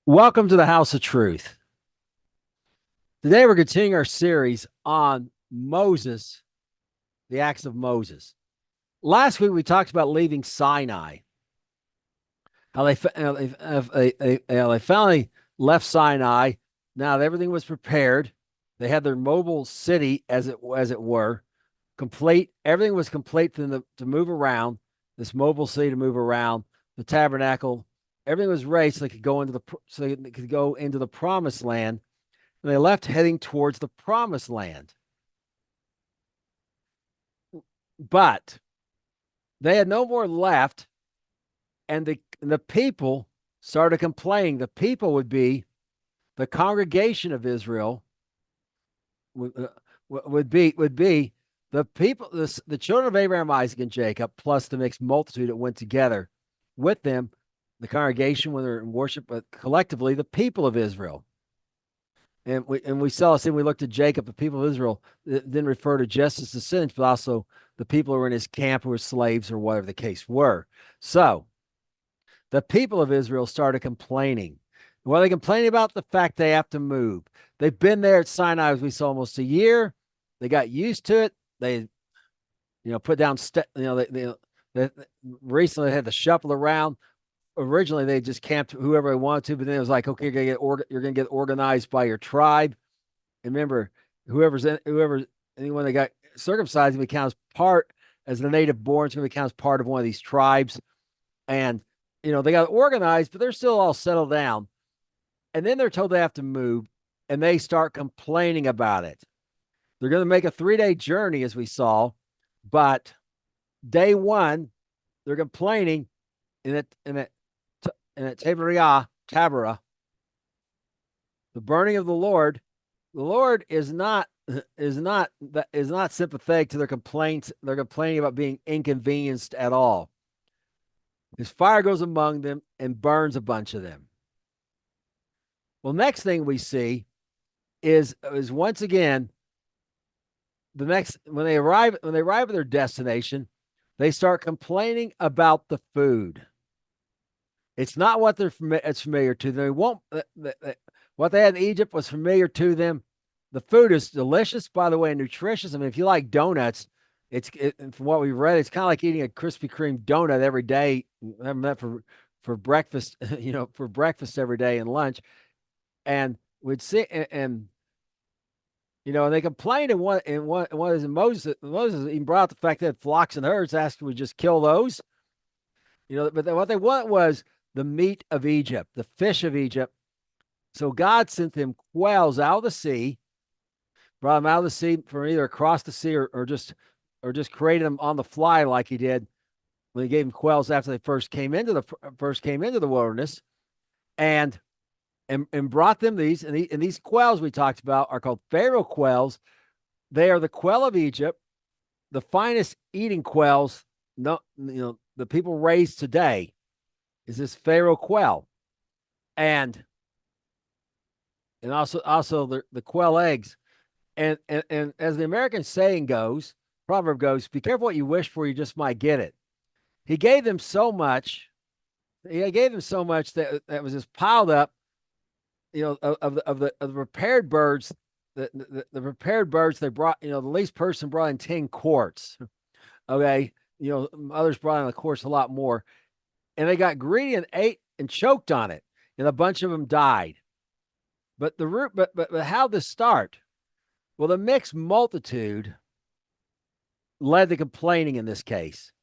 Welcome to the House of Truth. Today we're continuing our series on Moses, the Acts of Moses. Last week we talked about leaving Sinai, how they finally left Sinai. Now that everything was prepared, they had their mobile city, as it were, complete. Everything was complete to move around. This mobile city to move around the tabernacle. Everything was ready so they could go into the promised land. And they left heading towards the promised land. But they had no more left, and the people started complaining. The people would be the congregation of Israel, would be the people, the children of Abraham, Isaac, and Jacob, plus the mixed multitude that went together with them, the congregation when they're in worship, but collectively the people of Israel. And we saw, we looked at Jacob, the people of Israel didn't refer to just his descendants, but also the people who were in his camp who were slaves or whatever the case were. So the people of Israel started complaining. Well, they complaining about the fact they have to move. They've been there at Sinai, as we saw, almost a year. They got used to it. They, put down, they recently had to shuffle around. Originally they just camped whoever they wanted to, but then it was like, okay, you're gonna get organized by your tribe. And remember, anyone that got circumcised will count as part, as the native born, is going to count as part of one of these tribes. And they got organized, but they're still all settled down. And then they're told they have to move, and they start complaining about it. They're going to make a 3-day journey, as we saw, but day one, they're complaining in Tabera, the burning of the Lord. The Lord is not sympathetic to their complaints. They're complaining about being inconvenienced at all. His fire goes among them and burns a bunch of them. Well, next thing we see is once again, when they arrive at their destination, they start complaining about the food. It's not what it's familiar to them. They won't. What they had in Egypt was familiar to them. The food is delicious, by the way, and nutritious. I mean, if you like donuts, from what we've read, it's kind of like eating a Krispy Kreme donut every day, having that for breakfast, for breakfast every day and lunch. And we'd see, and they complained in Moses even brought up the fact that flocks and herds, asked we just kill those. But what they want was the meat of Egypt, the fish of Egypt. So God sent them quails out of the sea, brought them out of the sea from either across the sea or just created them on the fly like he did when he gave them quails after they first came into the wilderness, and brought them these. And these quails we talked about are called Pharaoh quails. They are the quail of Egypt, the finest eating quails. The people raised today is this Pharaoh quail, and also the quail eggs. And as the American saying goes, proverb goes, be careful what you wish for, you just might get it. He gave them so much. He gave them so much that was just piled up, of the prepared birds. The prepared birds they brought, the least person brought in 10 quarts. Okay. Others brought in, of course, a lot more. And they got greedy and ate and choked on it. And a bunch of them died. But how'd this start? Well, the mixed multitude led the complaining in this case.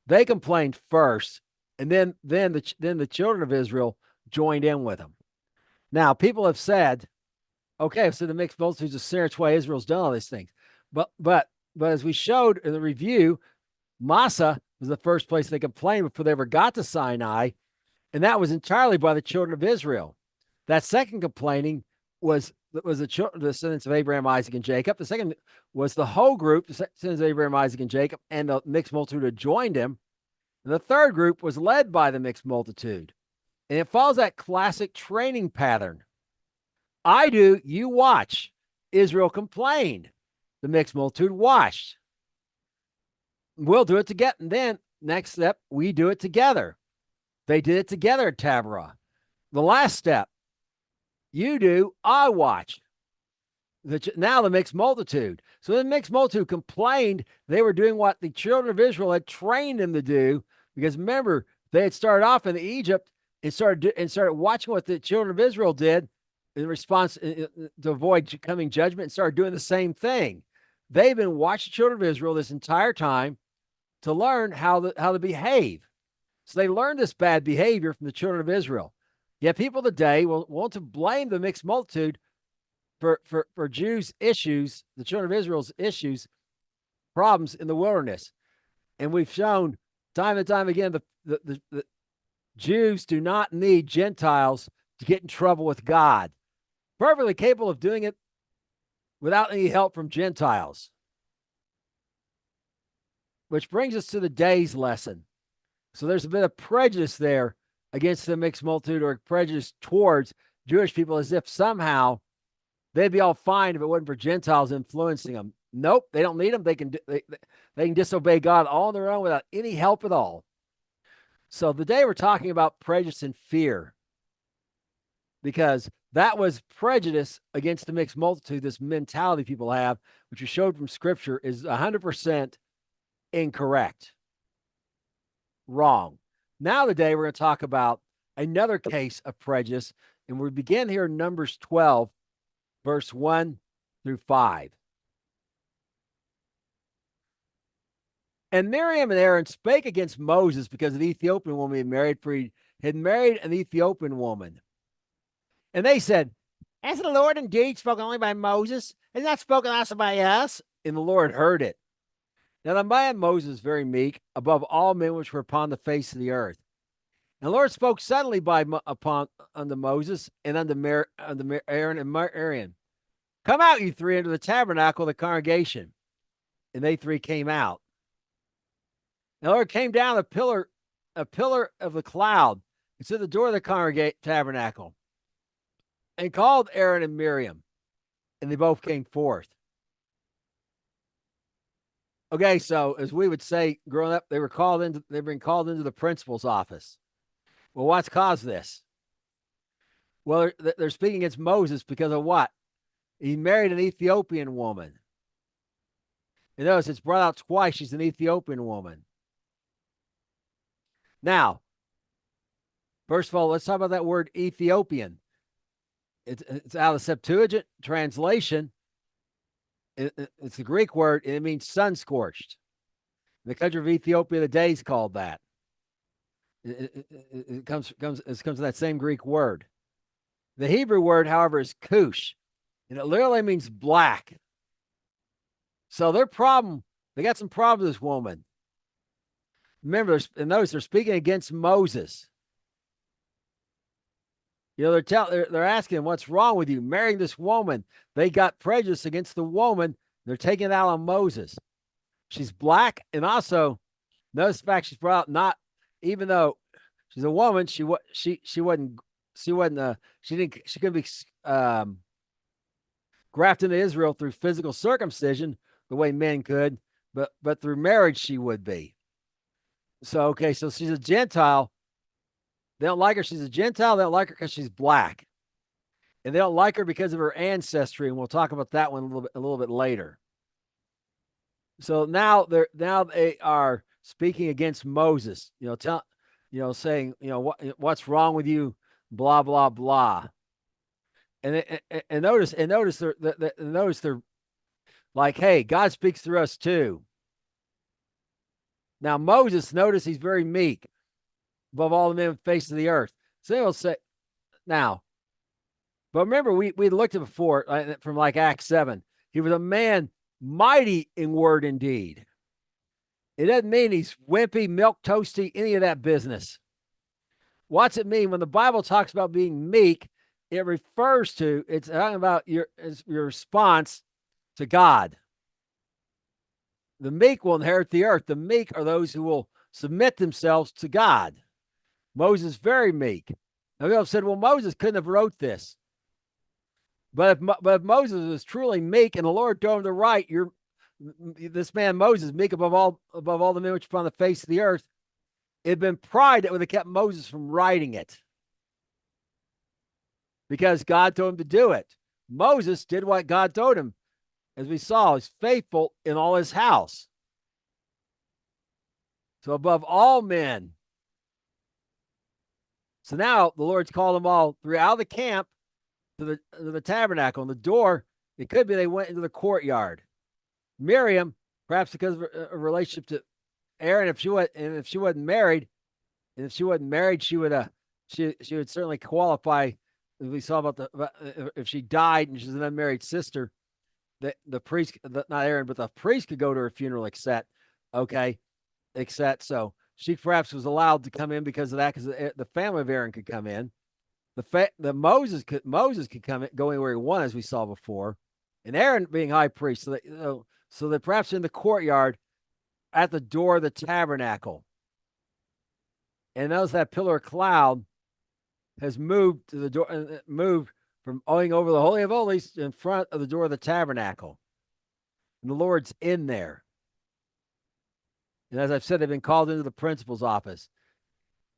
They complained first, and then the children of Israel joined in with them. Now, people have said, okay, so the mixed multitude is a serious way Israel's done all these things. But as we showed in the review, Massa was the first place they complained before they ever got to Sinai, and that was entirely by the children of Israel. That second complaining was the descendants of Abraham, Isaac, and Jacob. The second was the whole group, the descendants of Abraham, Isaac, and Jacob, and the mixed multitude who joined him. And the third group was led by the mixed multitude. And it follows that classic training pattern. I do, you watch. Israel complained. The mixed multitude watched. We'll do it together. And then next step, we do it together. They did it together at Taberah. The last step, You do, I watch. Now the mixed multitude. So the mixed multitude complained they were doing what the children of Israel had trained them to do. Because remember, they had started off in Egypt and started watching what the children of Israel did in response to avoid coming judgment, and started doing the same thing. They've been watching the children of Israel this entire time to learn how to behave. So they learned this bad behavior from the children of Israel. Yet people today will want to blame the mixed multitude for Jews' issues, the children of Israel's issues, problems in the wilderness. And we've shown time and time again the Jews do not need Gentiles to get in trouble with God. Perfectly capable of doing it without any help from Gentiles. Which brings us to the day's lesson. So there's a bit of prejudice there against the mixed multitude, or prejudice towards Jewish people, as if somehow they'd be all fine if it wasn't for Gentiles influencing them. Nope, they don't need them. They can disobey God all on their own without any help at all. So today we're talking about prejudice and fear, because that was prejudice against the mixed multitude. This mentality people have, which we showed from Scripture, is 100% incorrect. Wrong. Now today we're going to talk about another case of prejudice, and we begin here in Numbers 12, verse 1 through 5. And Miriam and Aaron spake against Moses because of the Ethiopian woman he married, for he had married an Ethiopian woman. And they said, has the Lord indeed spoken only by Moses, and not spoken also by us? And the Lord heard it. Now the man Moses very meek, above all men which were upon the face of the earth. And the Lord spoke suddenly unto Moses and unto Aaron and Miriam. Come out, you three, into the tabernacle of the congregation. And they three came out. And the Lord came down a pillar of the cloud, and stood at the door of the tabernacle, and called Aaron and Miriam, and they both came forth. Okay, so as we would say growing up, they've been called into the principal's office. Well, what's caused this? Well, they're speaking against Moses because of what? He married an Ethiopian woman. You notice it's brought out twice. She's an Ethiopian woman. Now, first of all, let's talk about that word Ethiopian. It's out of the Septuagint translation. It's a Greek word, and it means sun-scorched. The country of Ethiopia today is called that. It comes from that same Greek word. The Hebrew word, however, is kush, and it literally means black. So they got some problems with this woman. Remember, notice they're speaking against Moses. You know, they're asking, what's wrong with you marrying this woman? They got prejudice against the woman. They're taking it out on Moses. She's black, and also notice the fact she's brought out, not even though she's a woman, she couldn't be grafted into Israel through physical circumcision the way men could, but through marriage she would be. So she's a Gentile. They don't like her. She's a Gentile. They don't like her because she's black, and they don't like her because of her ancestry. And we'll talk about that one a little bit later. So now they are speaking against Moses. Saying, what's wrong with you? Blah blah blah. And notice they're like, hey, God speaks through us too. Now Moses, notice he's very meek, above all the men on the face of the earth. So they will say, now, but remember, we looked at before from like Acts 7. He was a man mighty in word and deed. It doesn't mean he's wimpy, milk toasty, any of that business. What's it mean? When the Bible talks about being meek, it refers to, it's talking about your response to God. The meek will inherit the earth. The meek are those who will submit themselves to God. Moses very meek. Now people have said, well, Moses couldn't have wrote this. But if Moses was truly meek and the Lord told him to write, this man Moses, meek above all the men which are upon the face of the earth, it had been pride that would have kept Moses from writing it. because God told him to do it. Moses did what God told him. As we saw, he's faithful in all his house. So above all men. So now the Lord's called them all throughout the camp to the tabernacle. And the door, it could be they went into the courtyard. Miriam, perhaps because of a relationship to Aaron, if she wasn't married, she would certainly qualify. We saw about if she died and she's an unmarried sister, the priest, not Aaron, but the priest could go to her funeral, except so she perhaps was allowed to come in because of that, because the family of Aaron could come in. The Moses could come in, go anywhere he wanted, as we saw before, and Aaron being high priest, so that perhaps in the courtyard at the door of the tabernacle. And notice that pillar of cloud has moved to the door, moved from going over the Holy of Holies in front of the door of the tabernacle. And the Lord's in there. And as I've said, they've been called into the principal's office.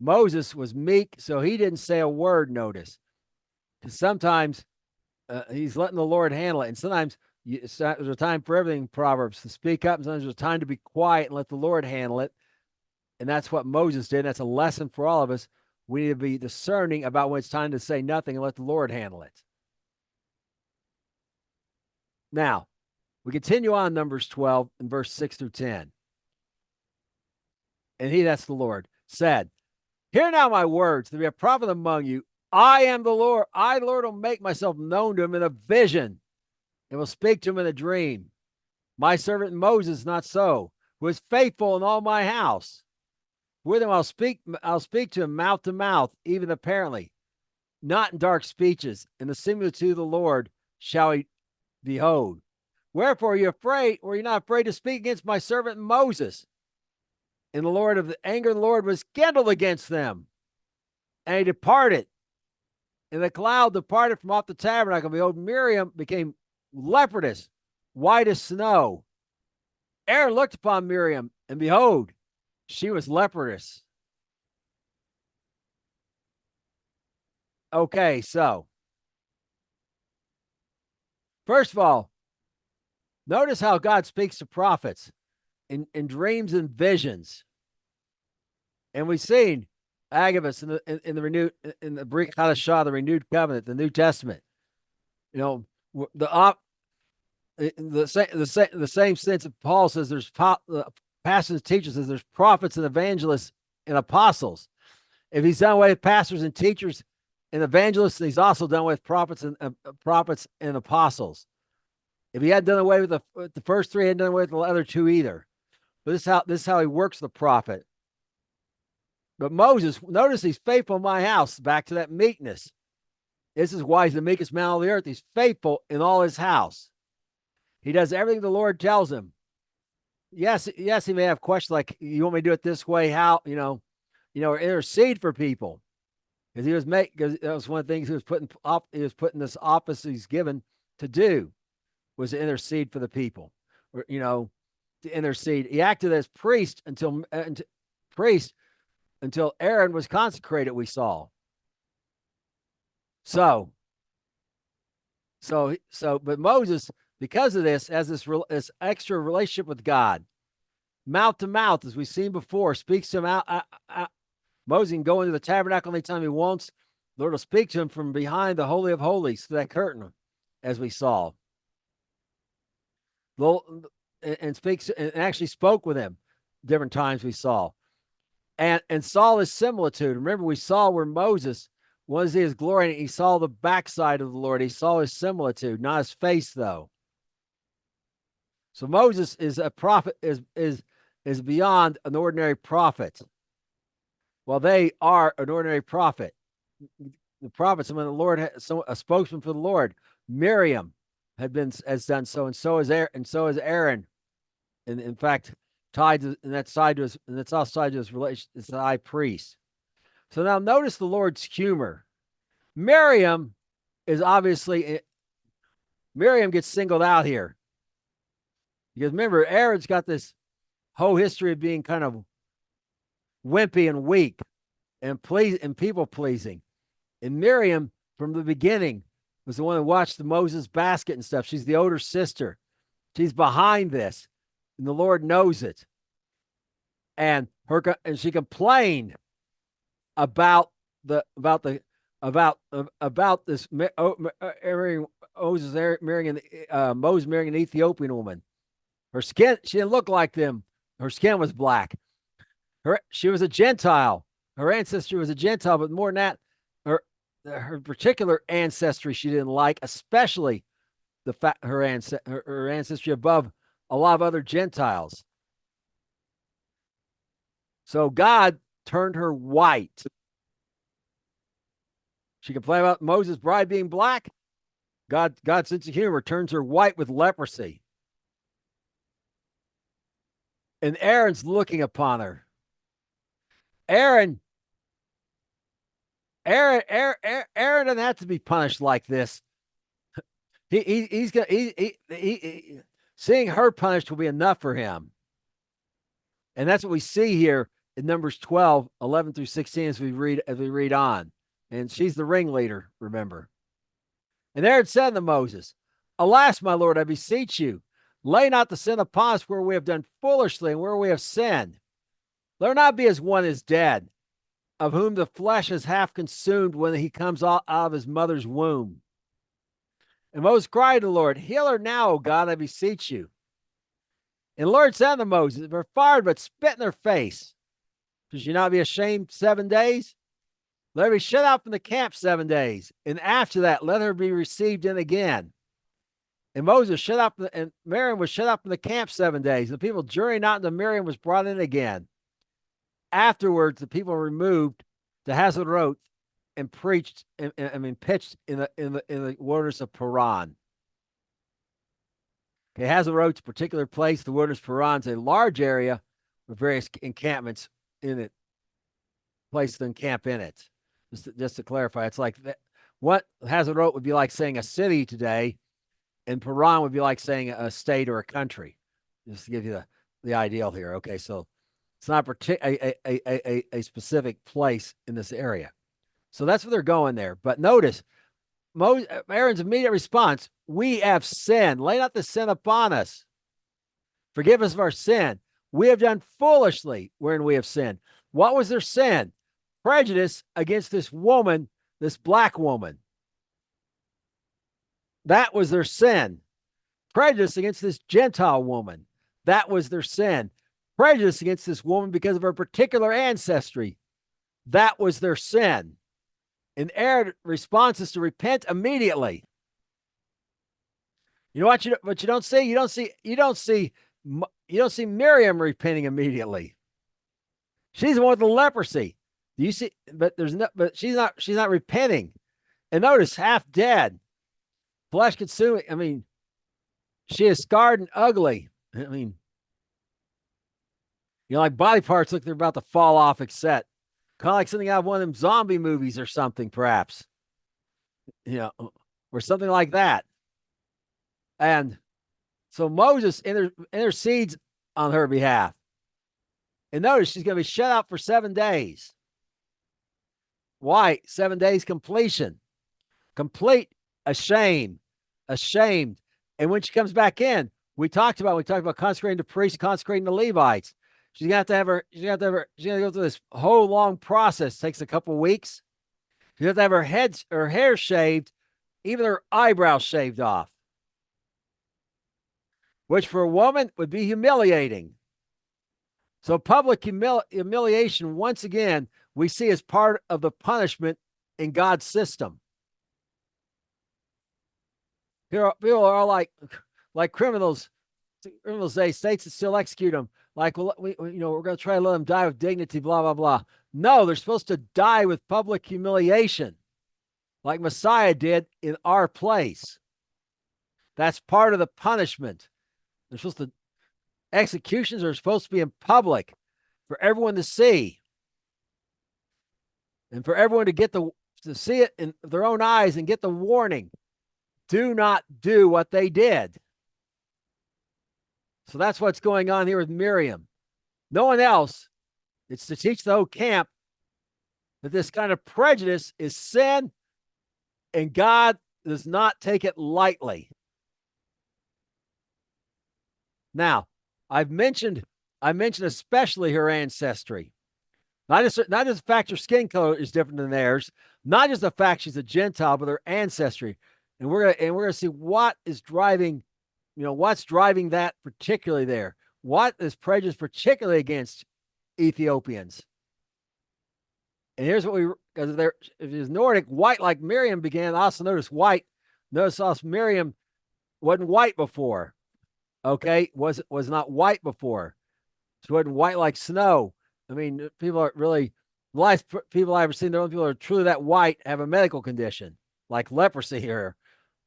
Moses was meek, so he didn't say a word, notice. Because sometimes he's letting the Lord handle it. And sometimes there's a time for everything in Proverbs, to speak up, and sometimes there's a time to be quiet and let the Lord handle it. And that's what Moses did. That's a lesson for all of us. We need to be discerning about when it's time to say nothing and let the Lord handle it. Now, we continue on Numbers 12 and verse 6 through 10. And that's the Lord, said, "Hear now my words, there be a prophet among you. I am the Lord. I, the Lord, will make myself known to him in a vision and will speak to him in a dream. My servant Moses, not so, who is faithful in all my house. With him I'll speak to him mouth to mouth, even apparently, not in dark speeches. And the similitude of the Lord shall he behold. Wherefore are you afraid, or are you not afraid to speak against my servant Moses? And the anger of the Lord was kindled against them. And he departed. And the cloud departed from off the tabernacle. Behold, Miriam became leprous, white as snow. Aaron looked upon Miriam, and behold, she was leprous." Okay, so first of all, notice how God speaks to prophets in dreams and visions. And we've seen Agabus in the Brit Hadashah, the renewed covenant, the New Testament. The same sense that Paul says there's pastors, teachers, says there's prophets and evangelists and apostles. If he's done away with pastors and teachers and evangelists, he's also done away with prophets and apostles. If he had done away with the first three, he hadn't done away with the other two either. But this is how he works the prophet. But Moses, notice he's faithful in my house. Back to that meekness. This is why he's the meekest man on the earth. He's faithful in all his house. He does everything the Lord tells him. Yes, he may have questions like, "You want me to do it this way? How?" Or intercede for people, because that was one of the things he was putting up. He was putting this office he's given to do, was to intercede for the people, or to intercede. He acted as priest until Aaron was consecrated. We saw. But Moses, because of this, has this extra relationship with God, mouth to mouth, as we've seen before, speaks to him out. Moses can go into the tabernacle anytime he wants. The Lord will speak to him from behind the Holy of Holies, through that curtain, as we saw. And actually spoke with him different times, we saw. And saw his similitude. Remember, we saw where Moses was his glory, and he saw the backside of the Lord. He saw his similitude, not his face, though. So Moses is a prophet, is beyond an ordinary prophet. Well, they are an ordinary prophet. The prophet, someone the Lord, a spokesman for the Lord. Miriam has done so, and so is Aaron. And in fact, tied to, and that's tied to his, and it's also tied to his relation. It's the high priest. So now notice the Lord's humor. Miriam gets singled out here. Because remember, Aaron's got this whole history of being kind of wimpy and weak and people pleasing. And Miriam, from the beginning, was the one who watched the Moses basket and stuff. She's the older sister. She's behind this, and the Lord knows it. And she complained about this Moses marrying an Ethiopian woman. Her skin, she didn't look like them. Her skin was black. She was a Gentile. Her ancestry was a Gentile, but more than that, her particular ancestry she didn't like, especially the fact her ancestry above a lot of other Gentiles. So God turned her white. She complained about Moses' bride being black. God's sense of humor turns her white with leprosy. And Aaron's looking upon her. Aaron doesn't have to be punished like this. Seeing her punished will be enough for him. And that's what we see here in Numbers 12, 11 through 16 as we read on. And she's the ringleader, remember. And Aaron said to Moses, "Alas, my Lord, I beseech you, lay not the sin upon us where we have done foolishly and where we have sinned. Let not be as one is dead, of whom the flesh is half consumed when he comes out of his mother's womb." And Moses cried to the Lord, "Heal her now, O God, I beseech you." And the Lord said to Moses, "If her fired, but spit in her face, should she not be ashamed 7 days? Let her be shut out from the camp 7 days, and after that let her be received in again." And and Miriam was shut out from the camp 7 days. The people journeyed not until Miriam was brought in again. Afterwards, the people were removed to Hazeroth and pitched in the wilderness of Paran. Okay, Hazeroth's a particular place. The wilderness of Paran is a large area with various encampments in it, place to encamp in it. Just to clarify, it's like what Hazeroth would be like saying a city today, and Paran would be like saying a state or a country. Just to give you the ideal here. Okay, so it's not a specific place in this area. So that's what they're going there. But notice Aaron's immediate response: "We have sinned. Lay not the sin upon us. Forgive us of our sin. We have done foolishly wherein we have sinned." What was their sin? Prejudice against this woman, this black woman. That was their sin. Prejudice against this Gentile woman. That was their sin. Prejudice against this woman because of her particular ancestry. That was their sin. And Aaron's response is to repent immediately. You know what you don't see? You don't see Miriam repenting immediately. She's the one with the leprosy. You see, but she's not repenting. And notice, half dead, flesh consuming. I mean, she is scarred and ugly. I mean, like body parts look they're about to fall off, kind of like something out of one of them zombie movies or something, perhaps. Or something like that. And so Moses intercedes on her behalf. And notice she's going to be shut out for 7 days. Why? 7 days completion. Complete, ashamed. And when she comes back in, we talked about consecrating the priests, consecrating the Levites. She's gonna go through this whole long process. It takes a couple weeks. She's gonna have her hair shaved, even her eyebrows shaved off. Which for a woman would be humiliating. So public humiliation, once again, we see as part of the punishment in God's system. Here, people are like criminals. Criminals say states that still execute them. Like, well, we're going to try to let them die with dignity, blah, blah, blah. No, they're supposed to die with public humiliation, like Messiah did in our place. That's part of the punishment. Executions are supposed to be in public for everyone to see. And for everyone to see it in their own eyes and get the warning. Do not do what they did. So that's what's going on here with Miriam. No one else. It's to teach the whole camp that this kind of prejudice is sin And God does not take it lightly. Now, I mentioned especially her ancestry. Not just the fact her skin color is different than theirs, not just the fact she's a Gentile, but her ancestry. And we're gonna see what is driving, what's driving that particularly there. What is prejudice particularly against Ethiopians? And here's what because if it's Nordic, white like Miriam began. Also notice also Miriam wasn't white before. Okay, was not white before. She wasn't white like snow. I mean, people are really the last people I've ever seen. The only people who are truly that white have a medical condition like leprosy here.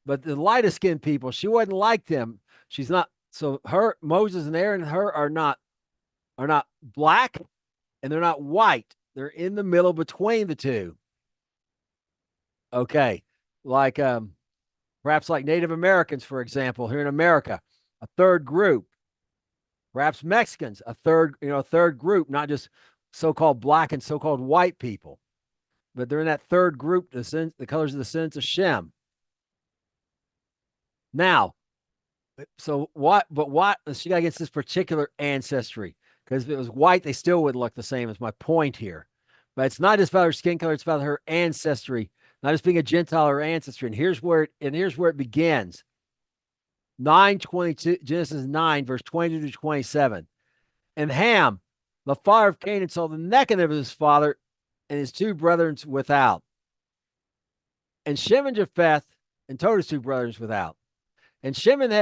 But the lightest skinned people, she wasn't like them. She's not. So her Moses and Aaron and her are not black, and they're not white. They're in the middle between the two. Okay, like perhaps like Native Americans, for example, here in America, a third group. Perhaps Mexicans, a third group, not just so-called black and so-called white people, but they're in that third group, the colors of the descendants of Shem. Now, so what? But what? She got against this particular ancestry because if it was white, they still would look the same. Is my point here. But it's not just about her skin color; it's about her ancestry, not just being a Gentile or ancestry. And here's where it begins. 9:22, Genesis 9, verse 22 to 27. And Ham, the father of Canaan, saw the nakedness of his father and his two brethren without. And Shem and Japheth, and told his two brethren without. And Shem and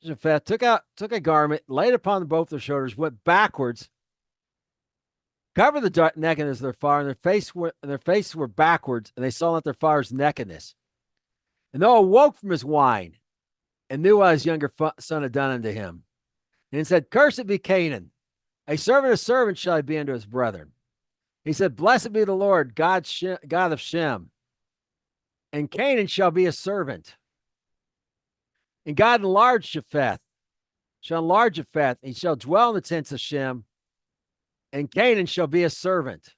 Japheth took a garment, laid upon both their shoulders, went backwards, covered the nakedness of their father, and their faces were backwards, and they saw not their father's nakedness. And Noah awoke from his wine, and knew what his younger son had done unto him. And he said, Cursed be Canaan. A servant shall he be unto his brethren. He said, Blessed be the Lord, God of Shem. And Canaan shall be a servant. And God shall enlarge Japheth. He shall dwell in the tents of Shem. And Canaan shall be a servant.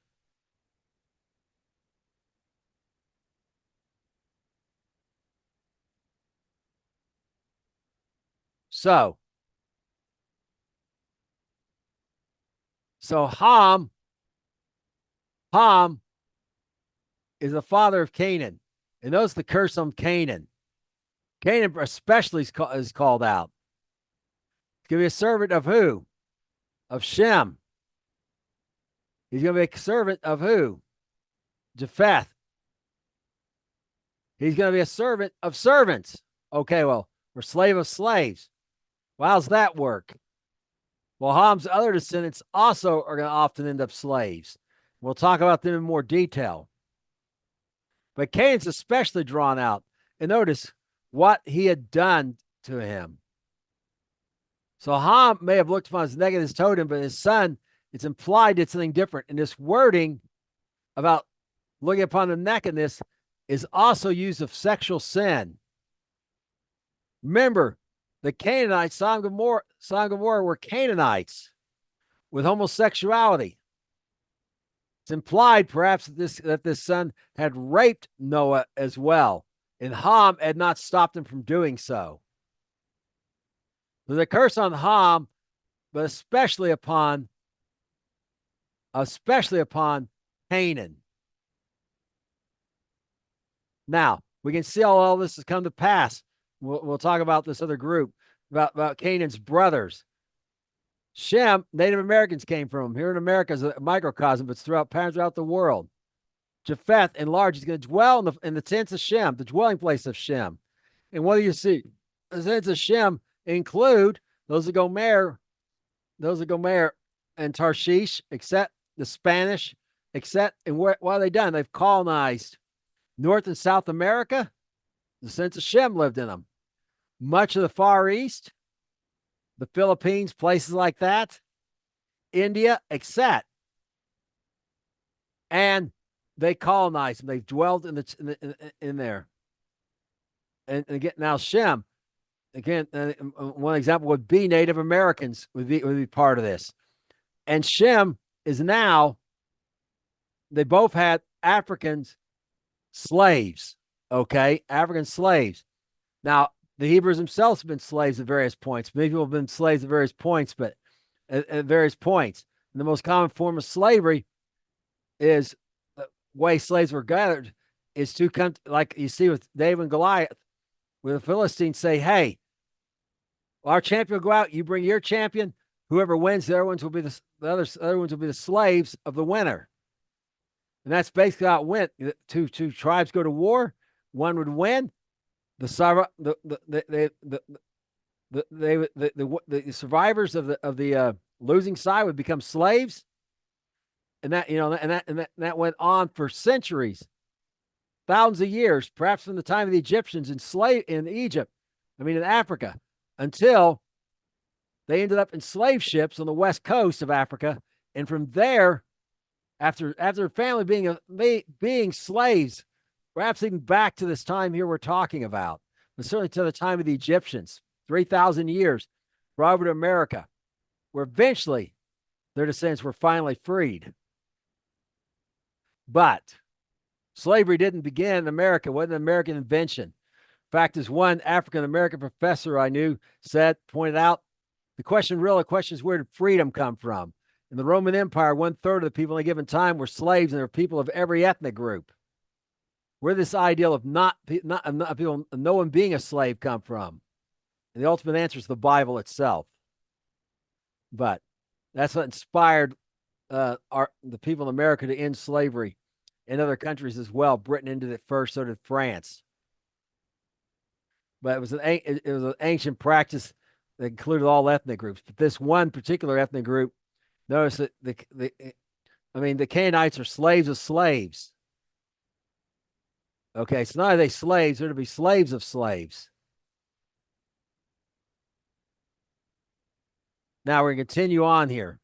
So Ham is the father of Canaan. And notice the curse on Canaan. Canaan especially is called out. He's going to be a servant of who? Of Shem. He's going to be a servant of who? Japheth. He's going to be a servant of servants. Okay, well, we're slave of slaves. Well, how's that work? Well, Ham's other descendants also are going to often end up slaves. We'll talk about them in more detail. But Canaan's especially drawn out. And notice what he had done to him. So Ham may have looked upon his nakedness totem, but his son, it's implied did something different. And this wording about looking upon the nakedness is also used of sexual sin. Remember, the Canaanites, Sodom and Gomorrah were Canaanites with homosexuality. It's implied, perhaps, that this son had raped Noah as well, and Ham had not stopped him from doing so. There's a curse on Ham, but especially upon Canaan. Now, we can see all this has come to pass. We'll talk about this other group, about Canaan's brothers. Shem, Native Americans came from him. Here in America is a microcosm, but it's throughout the world. Japheth, enlarged, he's going to dwell in the tents of Shem, the dwelling place of Shem. And what do you see? The tents of Shem include those of Gomer and Tarshish, except the Spanish, and what have they done? They've colonized North and South America. The descendants of Shem lived in them. Much of the Far East, the Philippines, places like that, India, etc. And they colonized them. They've dwelled in there. And again, now Shem, again, one example would be Native Americans would be part of this. And Shem is now, they both had Africans slaves. Okay, African slaves. Now, the Hebrews themselves have been slaves at various points. Many people have been slaves at various points, but at various points. And the most common form of slavery is the way slaves were gathered is to come, like you see with David and Goliath, where the Philistines say, hey, our champion will go out, you bring your champion, whoever wins, the other ones will be the other ones will be the slaves of the winner. And that's basically how it went. Two tribes go to war, one would win. The survivors of the losing side would become slaves, and that went on for centuries, thousands of years, perhaps from the time of the Egyptians in Egypt, in Africa, until they ended up in slave ships on the west coast of Africa, and from there, after their family being slaves, perhaps even back to this time here we're talking about, but certainly to the time of the Egyptians, 3,000 years, brought over to America, where eventually their descendants were finally freed. But slavery didn't begin in America. It wasn't an American invention. In fact, as one African-American professor I knew pointed out, the question is, where did freedom come from? In the Roman Empire, 1/3 of the people in a given time were slaves, and there were people of every ethnic group. Where did this ideal of not people, no one being a slave come from? And the ultimate answer is the Bible itself. But that's what inspired the people in America to end slavery in other countries as well. Britain ended it first, so did France. But it was an ancient practice that included all ethnic groups. But this one particular ethnic group, notice that the Canaanites are slaves of slaves. Okay, so not are they slaves, they're to be slaves of slaves. Now we're going to continue on here.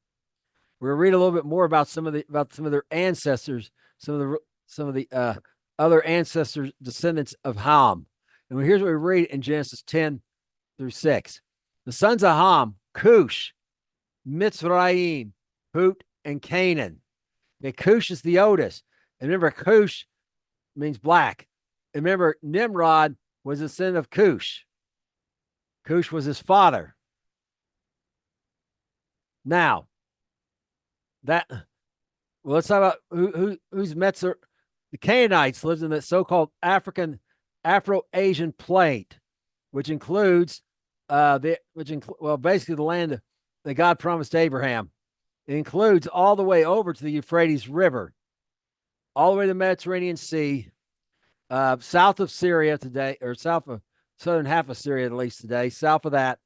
We're going to read a little bit more about some of their ancestors, some of the other ancestors, descendants of Ham. And here's what we read in Genesis 10-6. The sons of Ham, Cush, Mitzrayim, Put, and Canaan. Okay, Cush is the oldest. And remember, Cush means black. And remember, Nimrod was a son of Cush. Cush was his father. Now, let's talk about who's Metzer. The Canaanites lived in the so-called Afro-Asian plate, which includes basically the land that God promised Abraham. It includes all the way over to the Euphrates River, all the way to the Mediterranean Sea, south of Syria today, or south of southern half of Syria at least today, south of that,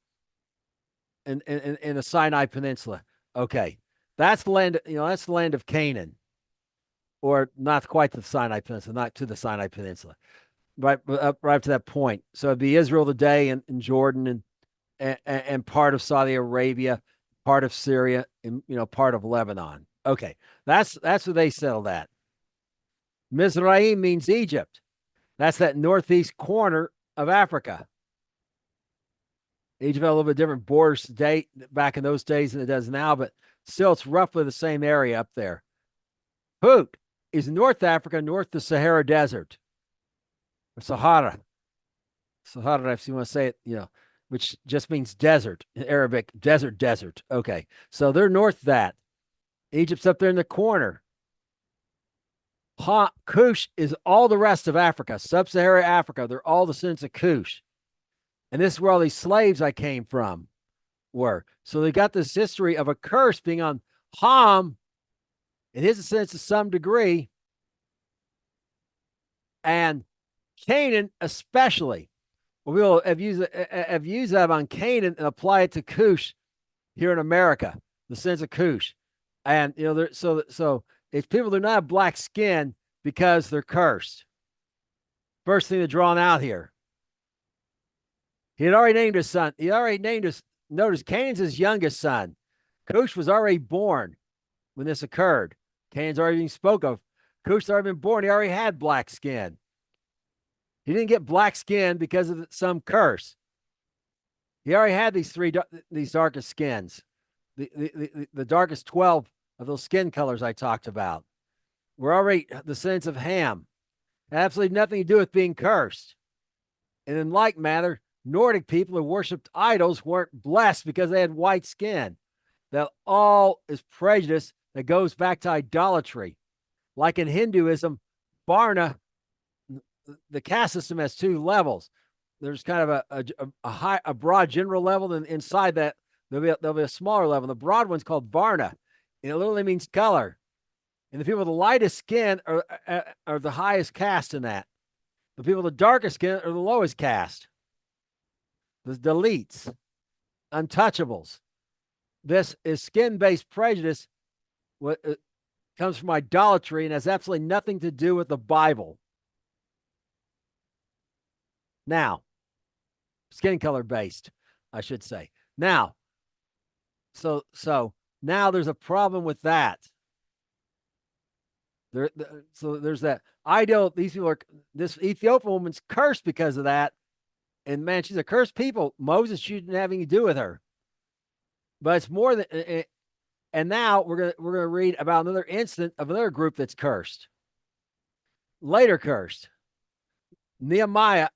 in the Sinai Peninsula. Okay, that's the land. That's the land of Canaan, or not quite the Sinai Peninsula, not to the Sinai Peninsula, right up to that point. So it'd be Israel today, and Jordan, and part of Saudi Arabia, part of Syria, and part of Lebanon. Okay, that's where they settled at. Mizraim means Egypt. That's that northeast corner of Africa. Egypt had a little bit different borders today, back in those days, than it does now, but still it's roughly the same area up there. Put is North Africa, north of the Sahara Desert, or Sahara, if you want to say it, which just means desert in Arabic, desert. Okay, so they're north of that. Egypt's up there in the corner. Cush is all the rest of Africa, sub-Saharan Africa. They're all descendants of Cush. And this is where all these slaves I came from were. So they got this history of a curse being on Ham and his descendants to some degree, and Canaan especially. Well, we'll have used that on Canaan and apply it to Cush here in America, the sense of Cush. And so it's people do not have black skin because they're cursed. First thing they're drawn out here. He had already named his son. Notice Canaan's his youngest son. Cush was already born when this occurred. Canaan's already been spoke of. Cush had already been born. He already had black skin. He didn't get black skin because of some curse. He already had these darkest skins. The darkest 12 of those skin colors I talked about were already the descendants of Ham. It had absolutely nothing to do with being cursed. And in like manner, Nordic people who worshipped idols weren't blessed because they had white skin. That all is prejudice that goes back to idolatry. Like in Hinduism, Varna, the caste system has two levels. There's kind of a broad general level, and inside that there'll be a smaller level. The broad one's called Varna, and it literally means color. And the people with the lightest skin are the highest caste in that. The people with the darkest skin are the lowest caste. The deletes, untouchables. This is skin-based prejudice. What comes from idolatry and has absolutely nothing to do with the Bible. Now, skin color based, I should say. Now, so now there's a problem with that. So there's that ideal. These people are, this Ethiopian woman's cursed because of that, and man, she's a cursed people. Moses shouldn't have anything to do with her, but it's more than. And now we're gonna read about another incident of another group that's cursed, later cursed. Nehemiah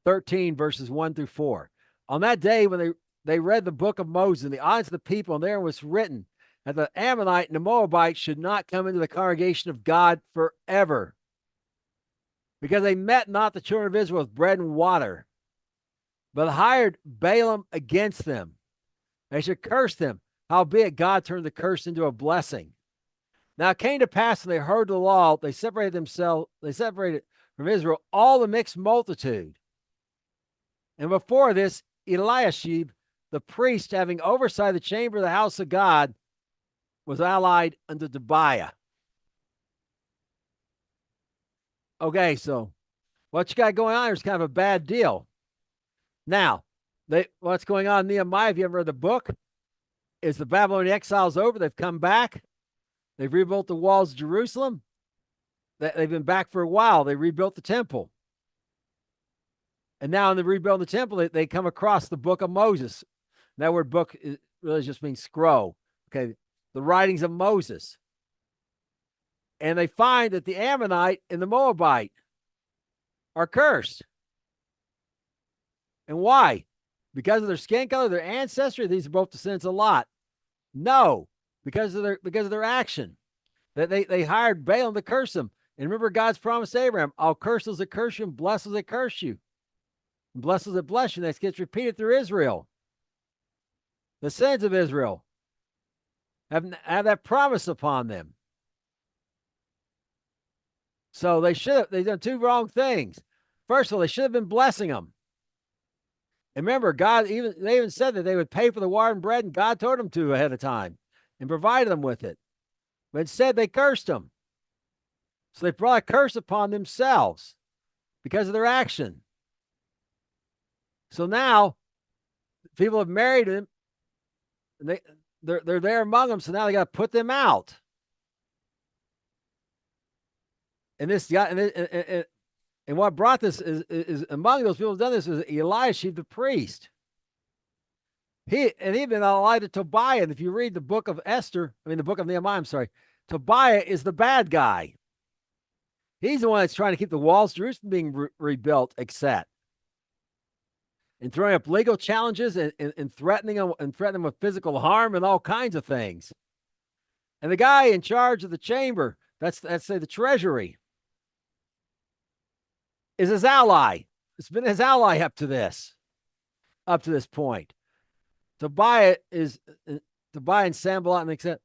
13 verses 1 through 4. On that day when they read the book of Moses in the eyes of the people, and there was written that the Ammonite and the Moabite should not come into the congregation of God forever, because they met not the children of Israel with bread and water, but hired Balaam against them. They should curse them. Howbeit God turned the curse into a blessing. Now it came to pass when they heard the law, they separated from Israel all the mixed multitude. And before this, Eliashib, the priest, having oversight of the chamber of the house of God, was allied unto Tobiah. Okay, so what you got going on here is kind of a bad deal. Now, what's going on in Nehemiah, if you ever read the book, is the Babylonian exile's over. They've come back. They've rebuilt the walls of Jerusalem. They've been back for a while. They rebuilt the temple. And now in the rebuilding the temple, they come across the book of Moses. And that word book really just means scroll. Okay, the writings of Moses. And they find that the Ammonite and the Moabite are cursed. And why? Because of their skin color, their ancestry? These are both descendants of Lot. No, because of their action. That they hired Balaam to curse them. And remember God's promise to Abraham, I'll curse those that curse you and bless those that curse you. And bless those that bless you. And that gets repeated through Israel. The sons of Israel have that promise upon them. So they've done two wrong things. First of all, they should have been blessing them. And remember, they even said that they would pay for the water and bread, and God told them to ahead of time and provided them with it. But instead, they cursed them. So they brought a curse upon themselves because of their action. So now, people have married them, and they're there among them, so now they got to put them out. And this guy, and what brought this is among those people who've done this is Eliashib the priest. He'd been allied to Tobiah. And if you read the book of the book of Nehemiah, I'm sorry, Tobiah is the bad guy. He's the one that's trying to keep the walls of Jerusalem being rebuilt, etc. And throwing up legal challenges and threatening them with physical harm and all kinds of things. And the guy in charge of the chamber, that's say the treasury, is his ally. It's been his ally up to this point. Tobiah and Sanballat and etc.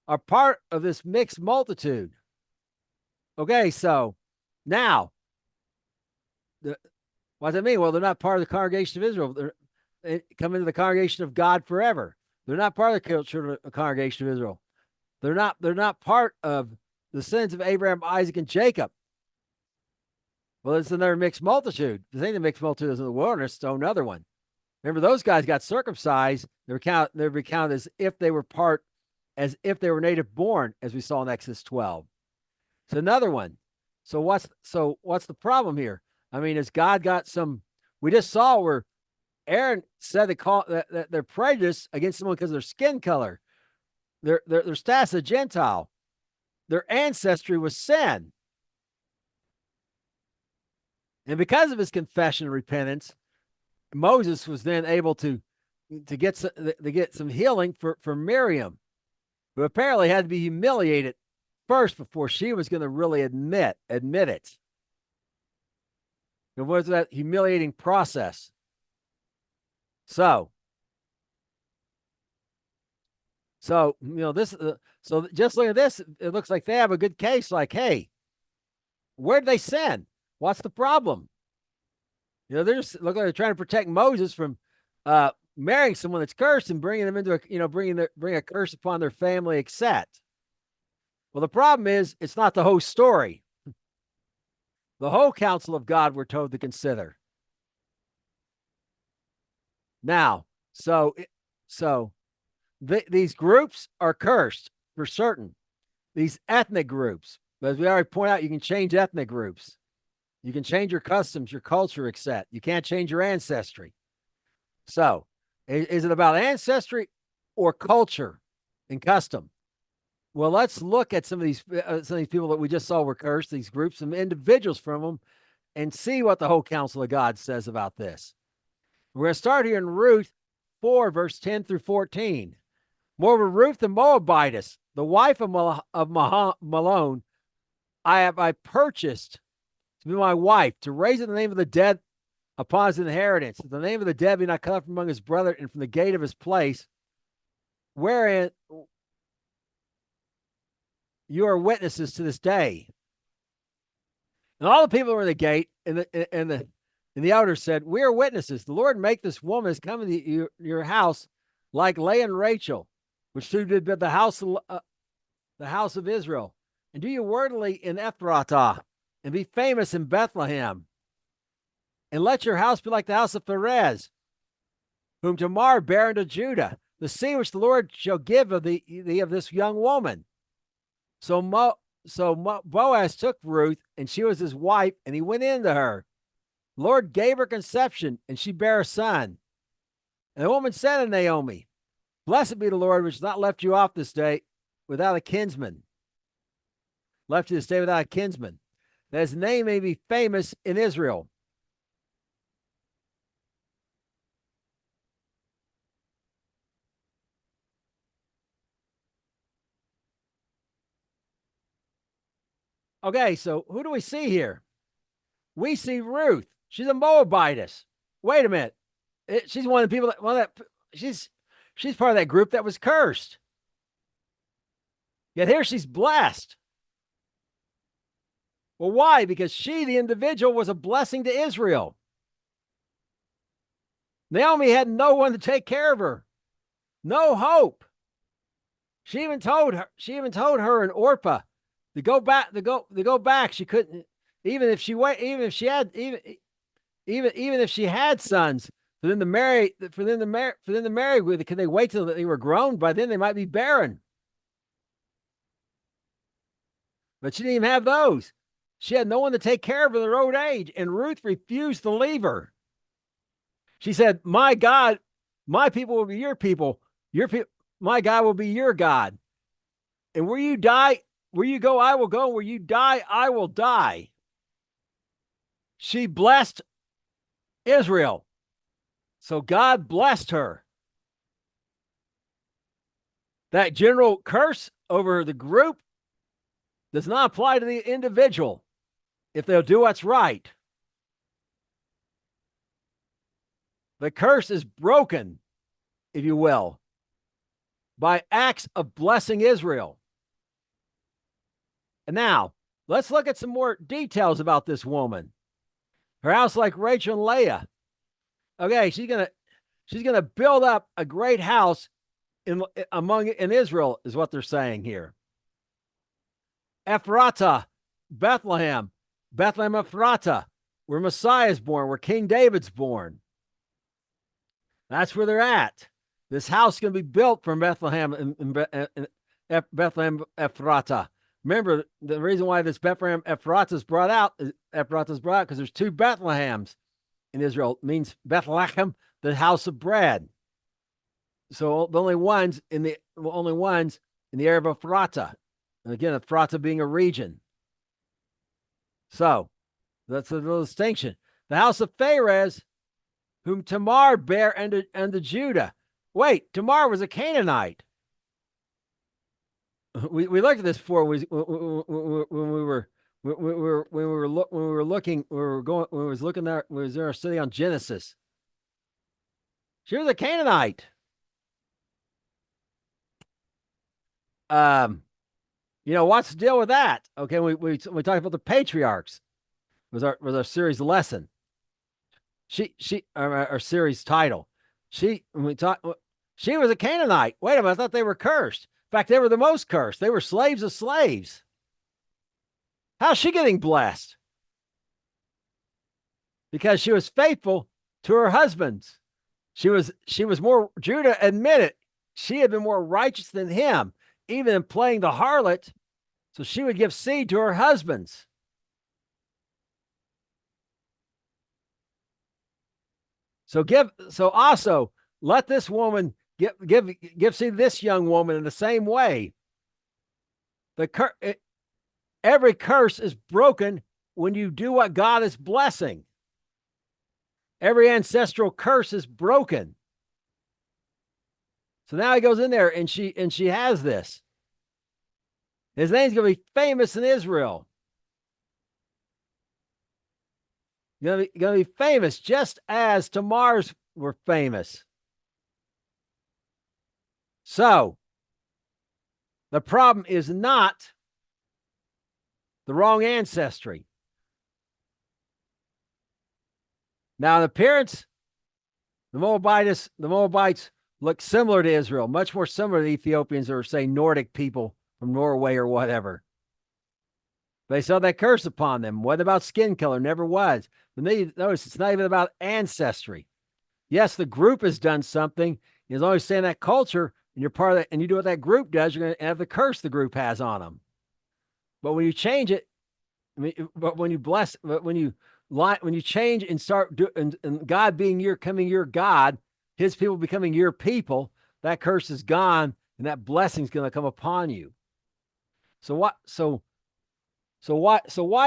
are part of this mixed multitude. Okay, so now, what does that mean? Well, they're not part of the congregation of Israel. They come into the congregation of God forever. They're not part of the children of the congregation of Israel. They're not part of the sins of Abraham, Isaac, and Jacob. Well, it's another mixed multitude. This ain't the mixed multitude in the wilderness, it's another one. Remember, those guys got circumcised. They were counted as if they were native born, as we saw in Exodus 12. It's another one. So what's the problem here? I mean, has God got some? We just saw where Aaron said that they're prejudiced against someone because of their skin color, their status as a Gentile, their ancestry was sin. And because of his confession and repentance, Moses was then able to get some healing for Miriam, who apparently had to be humiliated first before she was going to really admit it. It was that humiliating process. So this. So just look at this. It looks like they have a good case. Like, hey, where did they sin? What's the problem? They're just look like they're trying to protect Moses from marrying someone that's cursed and bringing them into bring a curse upon their family, etc. Well, the problem is it's not the whole story. The whole counsel of God we're told to consider. Now, these groups are cursed for certain. These ethnic groups, but as we already point out, you can change ethnic groups. You can change your customs, your culture, etc. You can't change your ancestry. So, is it about ancestry or culture and custom? Well, let's look at some of these people that we just saw were cursed, these groups, some individuals from them, and see what the whole counsel of God says about this. We're going to start here in Ruth 4, verse 10 through 14. Moreover, Ruth the Moabitess, the wife of Malone, I purchased to be my wife, to raise in the name of the dead upon his inheritance, that the name of the dead be not cut off from among his brethren and from the gate of his place, wherein you are witnesses to this day. And all the people who were in the gate and the elders said, we are witnesses. The Lord make this woman has come into your house like Leah and Rachel, which two did build the house of Israel. And do you worthily in Ephratah, and be famous in Bethlehem. And let your house be like the house of Perez, whom Tamar bare unto Judah, the seed which the Lord shall give of thee of this young woman. So Boaz took Ruth, and she was his wife, and he went into her. The Lord gave her conception, and she bare a son. And the woman said to Naomi, blessed be the Lord, which has not left you off this day without a kinsman. Left you this day without a kinsman, that his name may be famous in Israel. Okay, so who do we see here? We see Ruth. She's a Moabitess. Wait a minute. She's one of the people she's part of that group that was cursed. Yet here she's blessed. Well, why? Because she, the individual, was a blessing to Israel. Naomi had no one to take care of her. No hope. She even told her and Orpah to go back. She couldn't, even if she had sons, for them to marry with, could they wait till they were grown? By then they might be barren. But she didn't even have those. She had no one to take care of her in her old age, and Ruth refused to leave her. She said, my God, my people will be your people. My God will be your God. And where you go, I will go. Where you die, I will die. She blessed Israel. So God blessed her. That general curse over the group does not apply to the individual if they'll do what's right. The curse is broken, if you will, by acts of blessing Israel. And now, let's look at some more details about this woman. Her house like Rachel and Leah. Okay, she's gonna build up a great house in Israel, is what they're saying here. Ephratah, Bethlehem Ephratah, where Messiah is born, where King David's born. That's where they're at. This house is going to be built from Bethlehem and Bethlehem Ephratah. Remember, the reason why this Bethlehem Ephratah is brought out because there's two Bethlehems in Israel. It means Bethlehem, the house of bread. So the only ones in the area of Ephratah. And again, Ephratah being a region. So That's a little distinction. The house of Pharez, whom Tamar bare unto Judah. Wait, Tamar was a Canaanite. We looked at this before. When we were looking, we were going, we was looking there, we was in our study on Genesis. She was a Canaanite. What's the deal with that? Okay, we talked about the patriarchs. Was our series lesson. Our series title. She was a Canaanite. Wait a minute, I thought they were cursed. In fact, they were the most cursed. They were slaves of slaves. How's she getting blessed? Because she was faithful to her husbands. She was more, Judah admitted she had been more righteous than him, even in playing the harlot. So she would give seed to her husbands. So also let this woman give seed to this young woman in the same way. Every curse is broken when you do what God is blessing. Every ancestral curse is broken. So now he goes in there and she has this. His name's going to be famous in Israel. Going to be famous just as Tamar's were famous. So the problem is not the wrong ancestry. Now, in appearance, the Moabites look similar to Israel, much more similar to the Ethiopians or, say, Nordic people from Norway or whatever. They saw that curse upon them. What about skin color? Never was. But notice it's not even about ancestry. Yes, the group has done something. As long as you stay in that culture and you're part of that, and you do what that group does, you're going to have the curse the group has on them. But when you change it, when you change and start and God becoming your God, his people becoming your people, that curse is gone and that blessing is going to come upon you. So why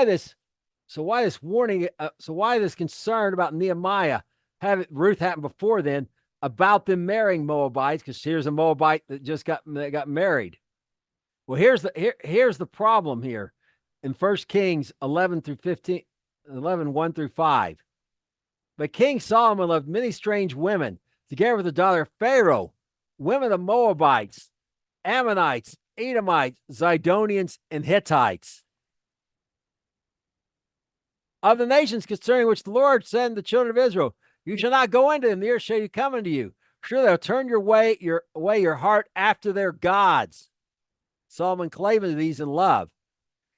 this warning? So why this concern about Nehemiah? Ruth happened before then about them marrying Moabites, because here's a Moabite that just got married. Well, here's the problem here in 1 Kings 11 through 15, 11, 1 through 5. But King Solomon loved many strange women, together with the daughter of Pharaoh, women of Moabites, Ammonites, Edomites, Zidonians, and Hittites, of the nations concerning which the Lord said to the children of Israel, you shall not go into them, neither shall you come into you. Sure, they'll turn your heart after their gods. Solomon clave unto these in love.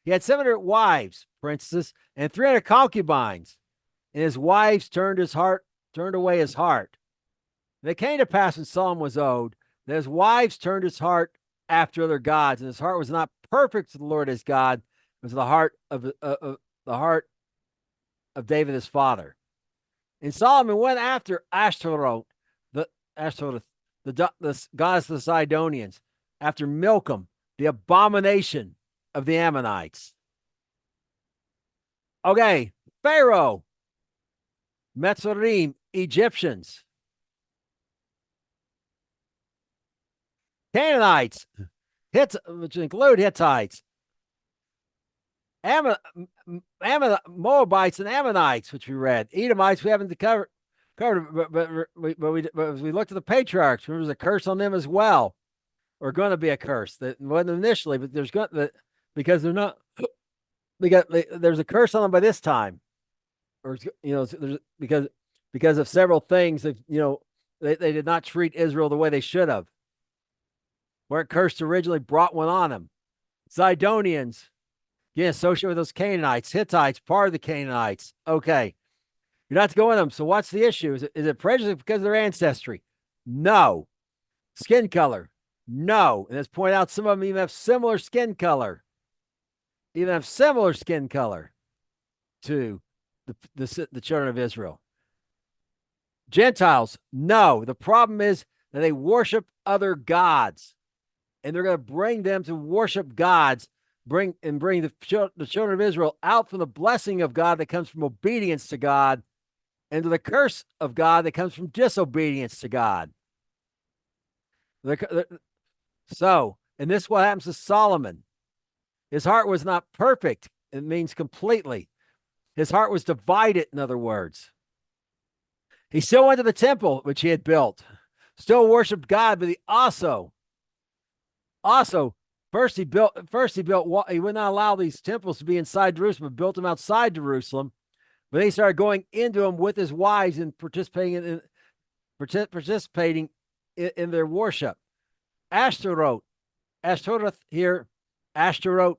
He had 700 wives, princesses, and 300 concubines, and his wives turned away his heart. And it came to pass when Solomon was old, that his wives turned his heart after other gods, and his heart was not perfect to the Lord his God. It was the heart of David his father. And Solomon went after Ashtaroth, the goddess of the Sidonians, after Milcom, the abomination of the Ammonites. Okay, Pharaoh, Metzorim, Egyptians, Canaanites, which include Hittites, Moabites and Ammonites, which we read. Edomites we haven't covered, but as we looked at the patriarchs, there was a curse on them as well, or going to be a curse that wasn't initially, but there's going to, because they're not, there's a curse on them by this time, or because of several things that they did not treat Israel the way they should have. Where it cursed originally brought one on them. Zidonians, associated with those Canaanites, Hittites, part of the Canaanites. Okay, you're not to go in them. So what's the issue? Is it prejudice because of their ancestry? No. Skin color? No. And as pointed out, some of them even have similar skin color. To the children of Israel. Gentiles? No. The problem is that they worship other gods. And they're going to bring them to worship gods bring the children of Israel out from the blessing of God that comes from obedience to God into the curse of God that comes from disobedience to God. So, and this is what happens to Solomon. His heart was not perfect. It means completely. His heart was divided, in other words. He still went to the temple, which he had built, still worshiped God, but he also, first he built, he would not allow these temples to be inside Jerusalem, but built them outside Jerusalem. But then he started going into them with his wives and participating in their worship. Ashtaroth here, Ashtaroth,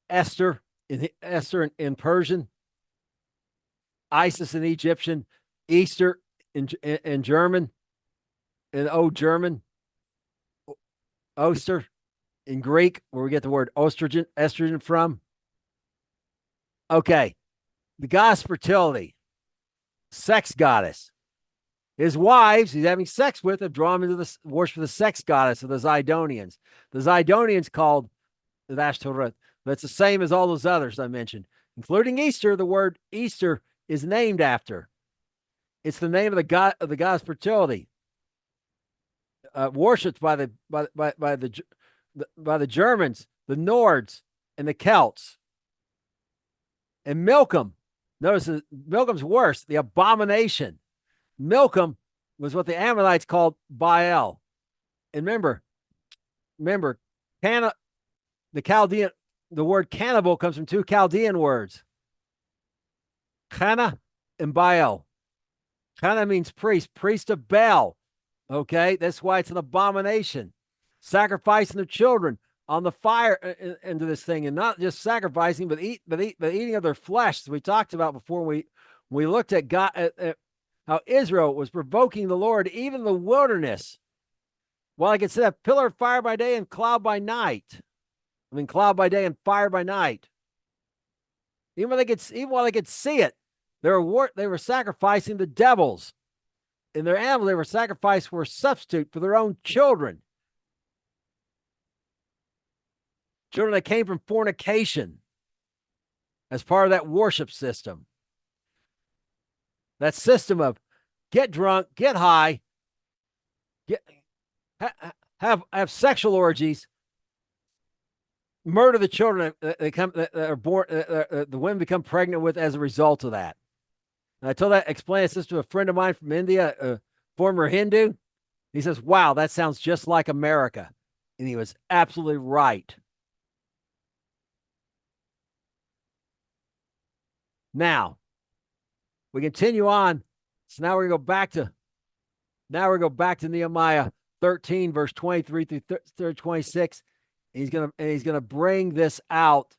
Esther in Persian, Isis in Egyptian, Easter in German, in Old German, Oster in Greek, where we get the word estrogen from. Okay, the goddess fertility, sex goddess. His wives he's having sex with have drawn him into the worship of the sex goddess of the Zidonians. The Zidonians called the Ashtoreth. That's the same as all those others I mentioned, including Easter. The word Easter is named after. It's the name of the goddess fertility, worshipped by the Germans, the Nords, and the Celts. And Milcom, notice Milcom's worse, the abomination. Milcom was what the Ammonites called Baal. And remember, the Chaldean, the word cannibal comes from two Chaldean words, Chana and Baal. Chana means priest of Baal. Okay, that's why it's an abomination. Sacrificing their children on the fire into this thing, and not just sacrificing, but eating of their flesh. As we talked about before, we looked at God, how Israel was provoking the Lord, even in the wilderness. Well, I could say a pillar of fire by day and cloud by night. Cloud by day and fire by night. Even while they could see it, they were sacrificing the devils. In their animals, they were sacrificed for a substitute for their own children. Children that came from fornication as part of that worship system. That system of get drunk, get high, have sexual orgies, murder the children that are born, the women become pregnant with as a result of that. And I explained this to a friend of mine from India, a former Hindu. He says, "Wow, that sounds just like America," and he was absolutely right. Now, we continue on. So now we're going to go back to Nehemiah 13, verse 23 through 26. He's going to bring this out,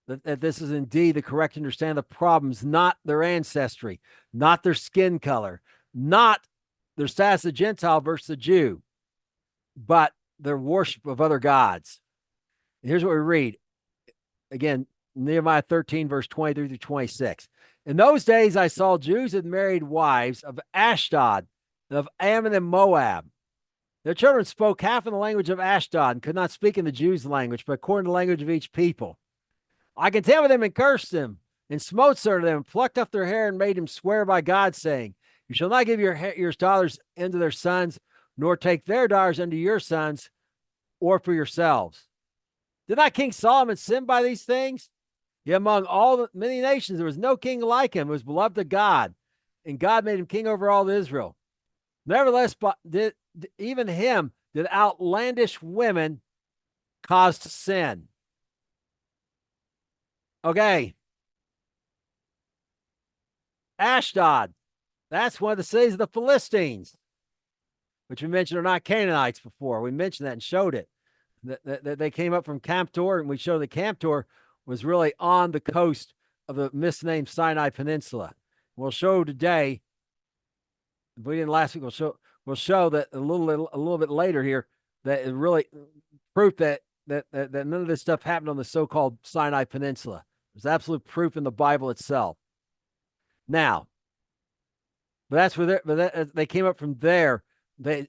that this is indeed the correct understanding of the problems, not their ancestry, not their skin color, not their status of Gentile versus a Jew, but their worship of other gods. And here's what we read. Again, Nehemiah 13, verse 23 through 26. In those days, I saw Jews had married wives of Ashdod, and of Ammon and Moab. Their children spoke half in the language of Ashdod and could not speak in the Jews' language, but according to the language of each people. I contended with them and cursed them, and smote certain of them, and plucked up their hair, and made them swear by God, saying, You shall not give your daughters unto their sons, nor take their daughters unto your sons, or for yourselves. Did not King Solomon sin by these things? Yet among all the many nations, there was no king like him who was beloved of God, and God made him king over all Israel. Nevertheless, even him did outlandish women cause to sin. Okay. Ashdod, that's one of the cities of the Philistines, which we mentioned are not Canaanites before. We mentioned that and showed it. That they came up from Camptor, and we showed that Camptor was really on the coast of the misnamed Sinai Peninsula. We'll show today, if we didn't last week, we'll show that a little bit later here, that it really proof that none of this stuff happened on the so-called Sinai Peninsula. There's absolute proof in the Bible itself. Now, but that's where they came up from there. The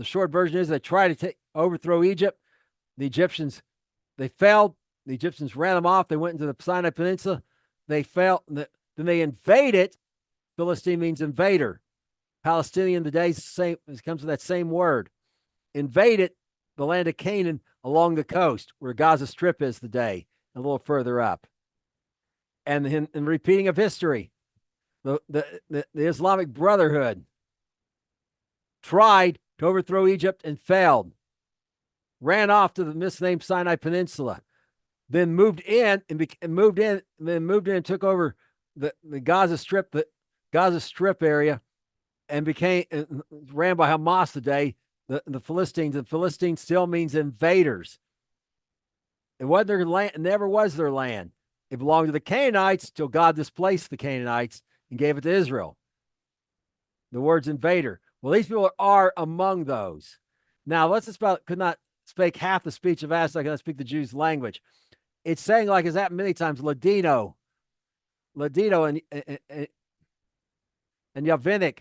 short version is they tried to overthrow Egypt. The Egyptians, they failed. The Egyptians ran them off. They went into the Sinai Peninsula. They failed. Then they invaded. Philistine means invader. Palestinian today same, it comes from that same word. Invaded the land of Canaan along the coast where Gaza Strip is today, a little further up. And in repeating of history, the Islamic Brotherhood tried to overthrow Egypt and failed. Ran off to the misnamed Sinai Peninsula, then moved in and took over the Gaza Strip area, and became ran by Hamas today. The Philistines, and Philistine still means invaders. It wasn't their land, it never was their land. It belonged to the Canaanites till God displaced the Canaanites and gave it to Israel. The word's invader. Well, these people are among those. Now, let's just about could not speak half the speech of As I cannot speak the Jews' language. It's saying, like it's happened many times, Ladino and Yavinic,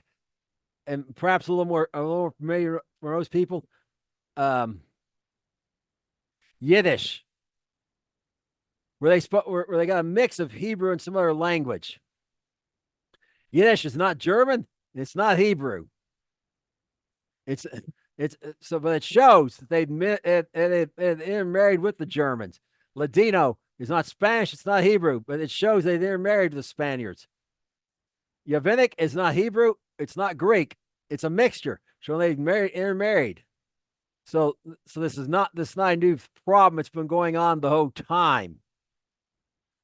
and perhaps a little more familiar for most people, Yiddish, where they got a mix of Hebrew and some other language. Yiddish is not German, it's not Hebrew. It's so, but it shows that they'd intermarried with the Germans. Ladino is not Spanish, it's not Hebrew, but it shows they intermarried with the Spaniards. Yavinic is not Hebrew, it's not Greek, it's a mixture. So they intermarried. So this is not a new problem. It's been going on the whole time.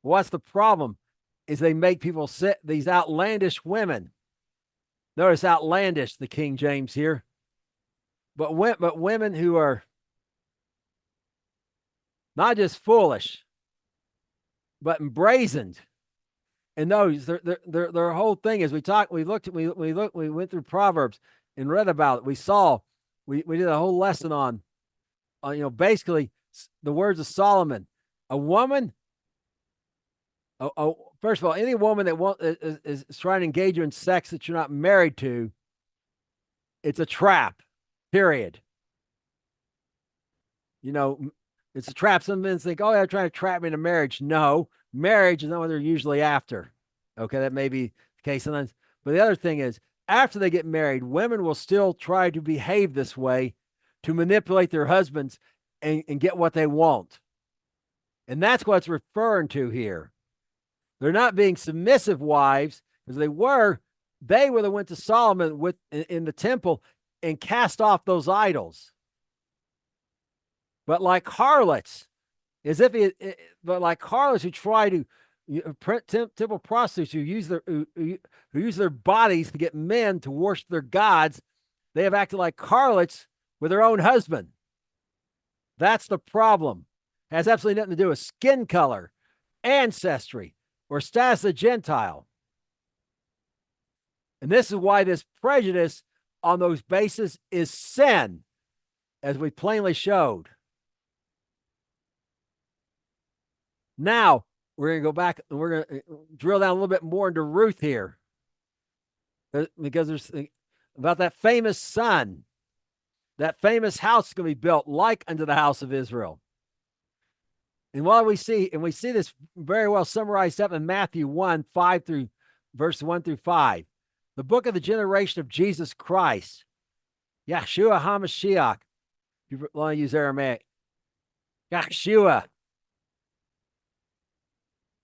What's the problem? Is they make people sit these outlandish women. Notice outlandish, the King James here. But women who are not just foolish, but embrazened. And those their whole thing is we went through Proverbs and read about it. We did a whole lesson on basically the words of Solomon. A woman, first of all, any woman that is trying to engage you in sex that you're not married to, it's a trap. Period. It's a trap. Some men think, oh, they're trying to trap me into marriage. No, marriage is not what they're usually after. Okay, that may be the case sometimes. But the other thing is, after they get married, women will still try to behave this way to manipulate their husbands and get what they want. And that's what it's referring to here. They're not being submissive wives, because they were the one that went to Solomon in the temple and cast off those idols. But like harlots, like harlots who try to temple prostitutes who use their bodies to get men to worship their gods, they have acted like harlots with their own husband. That's the problem. It has absolutely nothing to do with skin color, ancestry, or status of Gentile. And this is why this prejudice on those bases is sin, as we plainly showed. Now, we're going to go back and we're going to drill down a little bit more into Ruth here, because there's about that famous son, that famous house is going to be built like unto the house of Israel. And we see this very well summarized up in Matthew 1, 5 through verse 1 through 5. The book of the generation of Jesus Christ, Yeshua HaMashiach. If you want to use Aramaic, Yeshua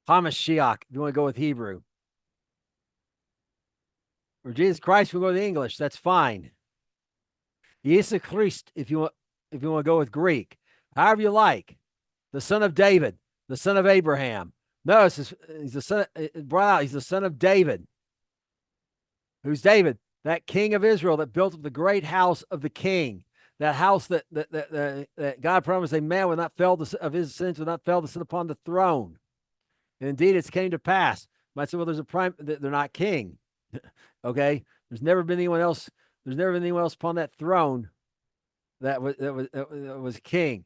HaMashiach, if you want to go with Hebrew. Or Jesus Christ, if you want to go with English, that's fine. Jesus Christ, if you want to go with Greek. However you like. The son of David, the son of Abraham. Notice he's the son of David. Who's David? That king of Israel that built up the great house of the king. That house that God promised a man would not fail of his sins, would not fail to sit upon the throne. And indeed, it came to pass. You might say, well, there's a prime, they're not king. Okay? There's never been anyone else upon that throne that was king.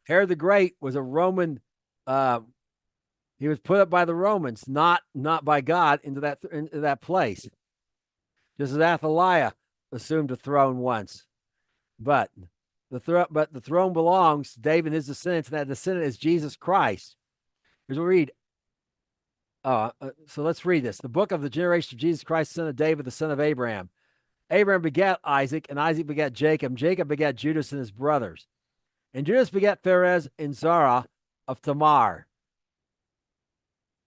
Herod the Great was a Roman. He was put up by the Romans, not by God, into that place. Just as Athaliah assumed a throne once. But but the throne belongs to David and his descendants, and that descendant is Jesus Christ. Here's what we read. So let's read this. The book of the generation of Jesus Christ, son of David, the son of Abraham. Abraham begat Isaac, and Isaac begat Jacob. Jacob begat Judas and his brothers. And Judas begat Perez and Zerah of Tamar.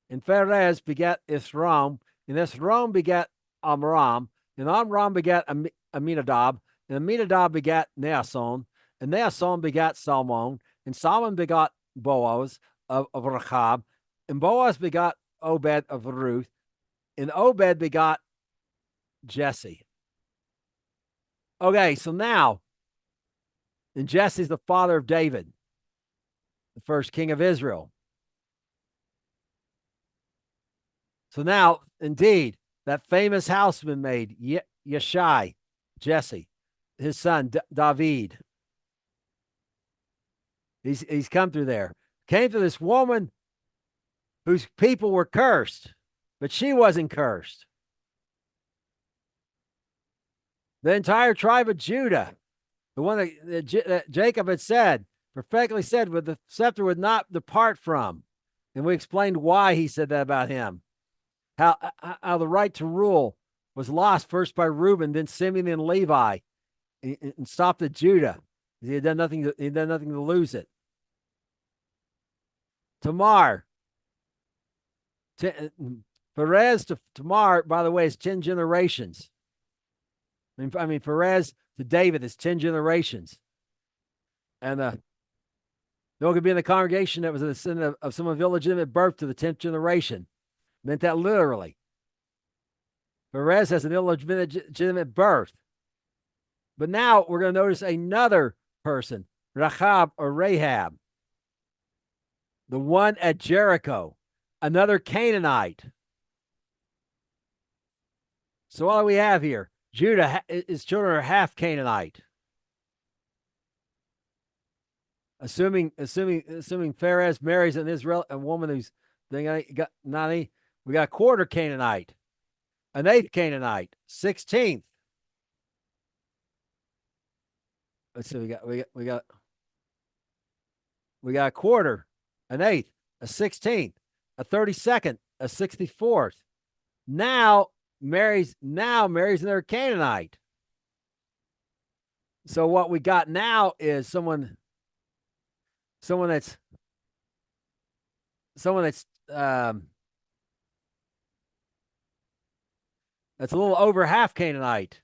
And Perez begat Isram, and Isram begat Amram, and Amram begat Aminadab, and Aminadab begat Naasson, and Naasson begat Salmon, and Salmon begat Boaz of Rechab, and Boaz begat Obed of Ruth, and Obed begot Jesse. Okay, so now, and Jesse's the father of David, the first king of Israel. So now, indeed, that famous house has been made. Yeshai, Jesse, his son David. He's come through there. Came to this woman whose people were cursed, but she wasn't cursed. The entire tribe of Judah, the one that Jacob had said, perfectly said, but the scepter would not depart from. And we explained why he said that about him. How the right to rule was lost first by Reuben, then Simeon and Levi, and stopped at Judah. He had done nothing to lose it. Tamar. Perez to Tamar, by the way, is 10 generations. I mean, Perez to David is 10 generations. And no one could be in the congregation that was a descendant of some of illegitimate birth to the 10th generation. Meant that literally. Perez has an illegitimate birth. But now we're going to notice another person, Rahab or Rahab, the one at Jericho, another Canaanite. So what do we have here? Judah, his children are half Canaanite. Assuming Perez marries an Israel, a woman who's got Nani, we got a quarter Canaanite, an eighth Canaanite, 16th. Let's see, we got a quarter, an eighth, a 16th, a 32nd, a 64th. Now marries another Canaanite. So what we got now is someone that's that's a little over half Canaanite,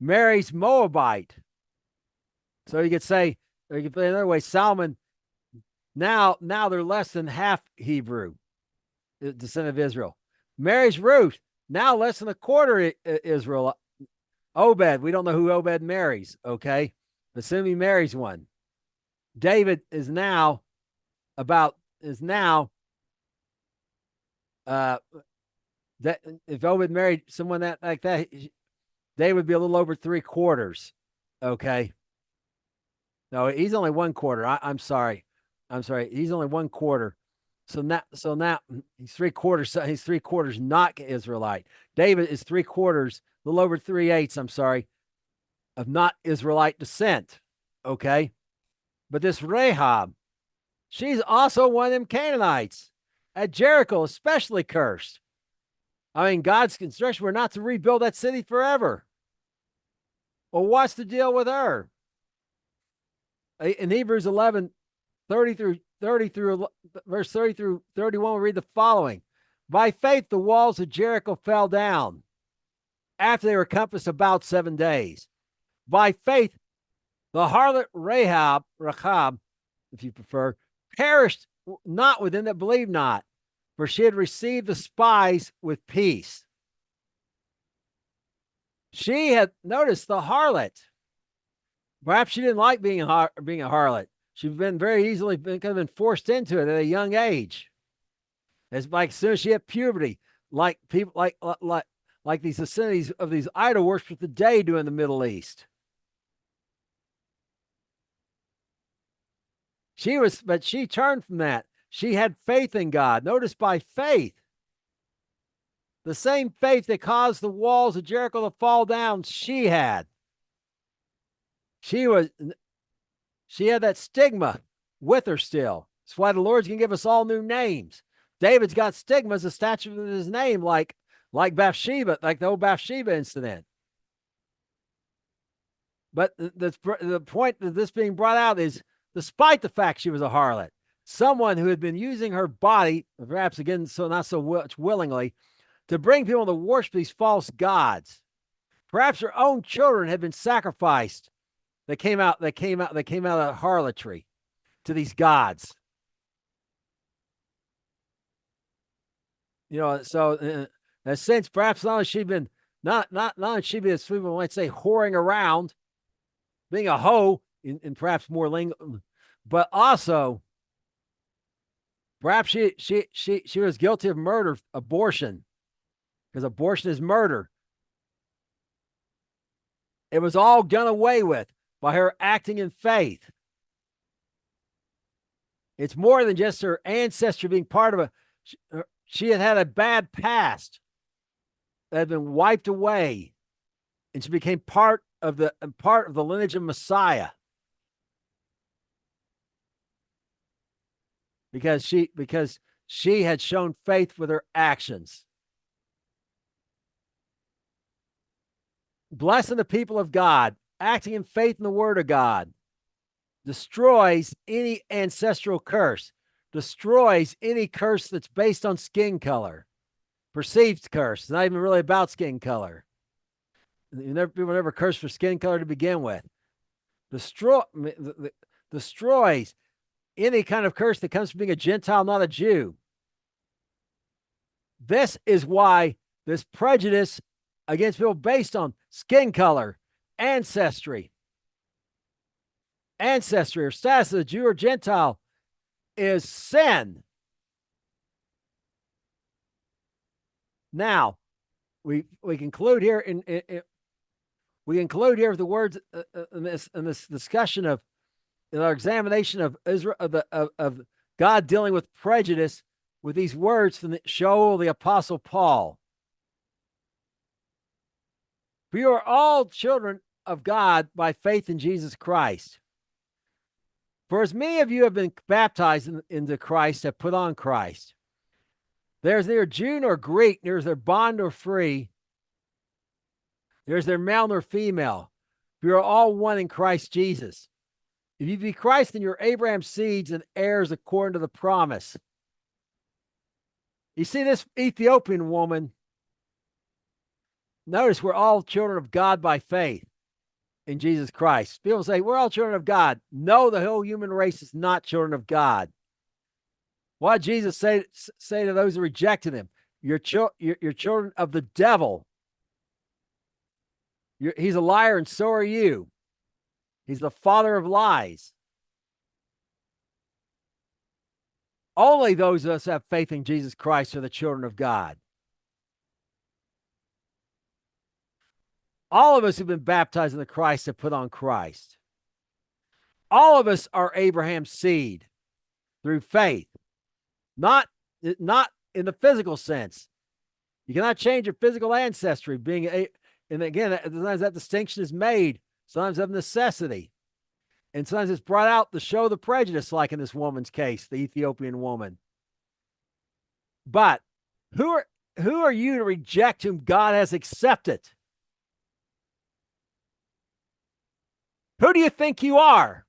marries Moabite. So you could say, or you could play another way, Salmon, now they're less than half Hebrew, the descendant of Israel. Marries Ruth, now less than a quarter Israel. Obed, we don't know who Obed marries, okay? Assume he marries one. David is now that if Obed married someone like that, they would be a little over 3/4. Okay. No, he's only 1/4. I'm sorry. He's only 1/4. So now he's 3/4. He's 3/4 not Israelite. David is 3/4, a little over 3/8. I'm sorry, of not Israelite descent. Okay. But this Rahab, she's also one of them Canaanites at Jericho, especially cursed. I mean, God's instruction were not to rebuild that city forever. Well, what's the deal with her? In Hebrews 11, 30 through verse 30 through 31, we read the following. By faith, the walls of Jericho fell down after they were compassed about 7 days. By faith, the harlot Rahab, if you prefer, perished not with them that believed not, for she had received the spies with peace. She had noticed the harlot. Perhaps she didn't like being a harlot. She'd been very easily been forced into it at a young age. It's like as soon as she hit puberty, like people like these descendants of these idol worshipers today do in the Middle East. But she turned from that. She had faith in God. Notice by faith. The same faith that caused the walls of Jericho to fall down, she had. She was She had that stigma with her still. That's why the Lord's going to give us all new names. David's got stigmas attached to his name, like Bathsheba, like the old Bathsheba incident. But the point of this being brought out is, despite the fact she was a harlot, someone who had been using her body, perhaps again, so not so much willingly, to bring people to worship these false gods. Perhaps her own children had been sacrificed. That came out of harlotry to these gods. So in a sense, perhaps not only she'd been not only she'd been, as people might say, whoring around, being a hoe in perhaps more lingo, but also perhaps she was guilty of murder, abortion, because abortion is murder. It was all done away with by her acting in faith. It's more than just her ancestry being part of she had a bad past that had been wiped away, and she became part of the lineage of Messiah. Because she had shown faith with her actions. Blessing the people of God, acting in faith in the word of God, destroys any ancestral curse, destroys any curse that's based on skin color, perceived curse. It's not even really about skin color. People never curse for skin color to begin with. Destroys any kind of curse that comes from being a Gentile, not a Jew. This is why this prejudice against people based on skin color, ancestry, or status as a Jew or Gentile is sin. Now, we conclude here we conclude here with the words in this discussion of, in our examination of Israel, of God dealing with prejudice, with these words from Shaul the Apostle Paul. For you are all children of God by faith in Jesus Christ. For as many of you have been baptized into Christ, have put on Christ. There is neither Jew nor Greek, there is neither bond nor free. There is neither male nor female. For you are all one in Christ Jesus. If you be Christ, then you're Abraham's seeds and heirs according to the promise. You see, this Ethiopian woman, notice we're all children of God by faith in Jesus Christ. People say, we're all children of God. No, the whole human race is not children of God. What did Jesus say to those who rejected him? You're children of the devil. He's a liar, and so are you. He's the father of lies. Only those of us who have faith in Jesus Christ are the children of God. All of us who've been baptized in the Christ have put on Christ. All of us are Abraham's seed through faith, not in the physical sense. You cannot change your physical ancestry. And again, sometimes that distinction is made, sometimes of necessity, and sometimes it's brought out to show the prejudice, like in this woman's case, the Ethiopian woman. But who are you to reject whom God has accepted? Who do you think you are?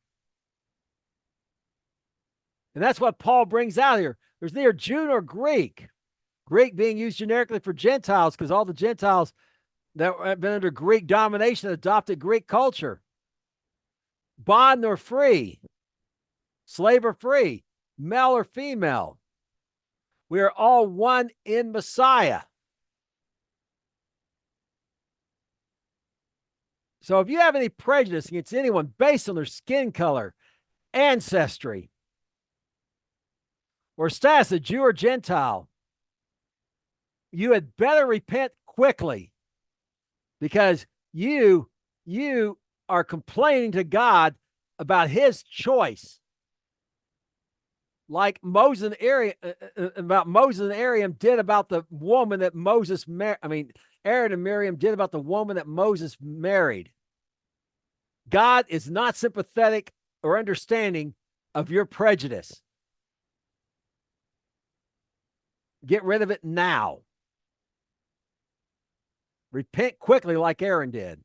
And that's what Paul brings out here. There's neither Jew nor Greek. Greek being used generically for Gentiles, because all the Gentiles that have been under Greek domination adopted Greek culture. Bond nor free, slave or free, male or female. We are all one in Messiah. So if you have any prejudice against anyone based on their skin color, ancestry, or status, a Jew or Gentile, you had better repent quickly, because you are complaining to God about his choice. Like Moses and Aaron, about Moses and Aaron did about the woman that Moses married. Aaron and Miriam did about the woman that Moses married. God is not sympathetic or understanding of your prejudice. Get rid of it now. Repent quickly like Aaron did.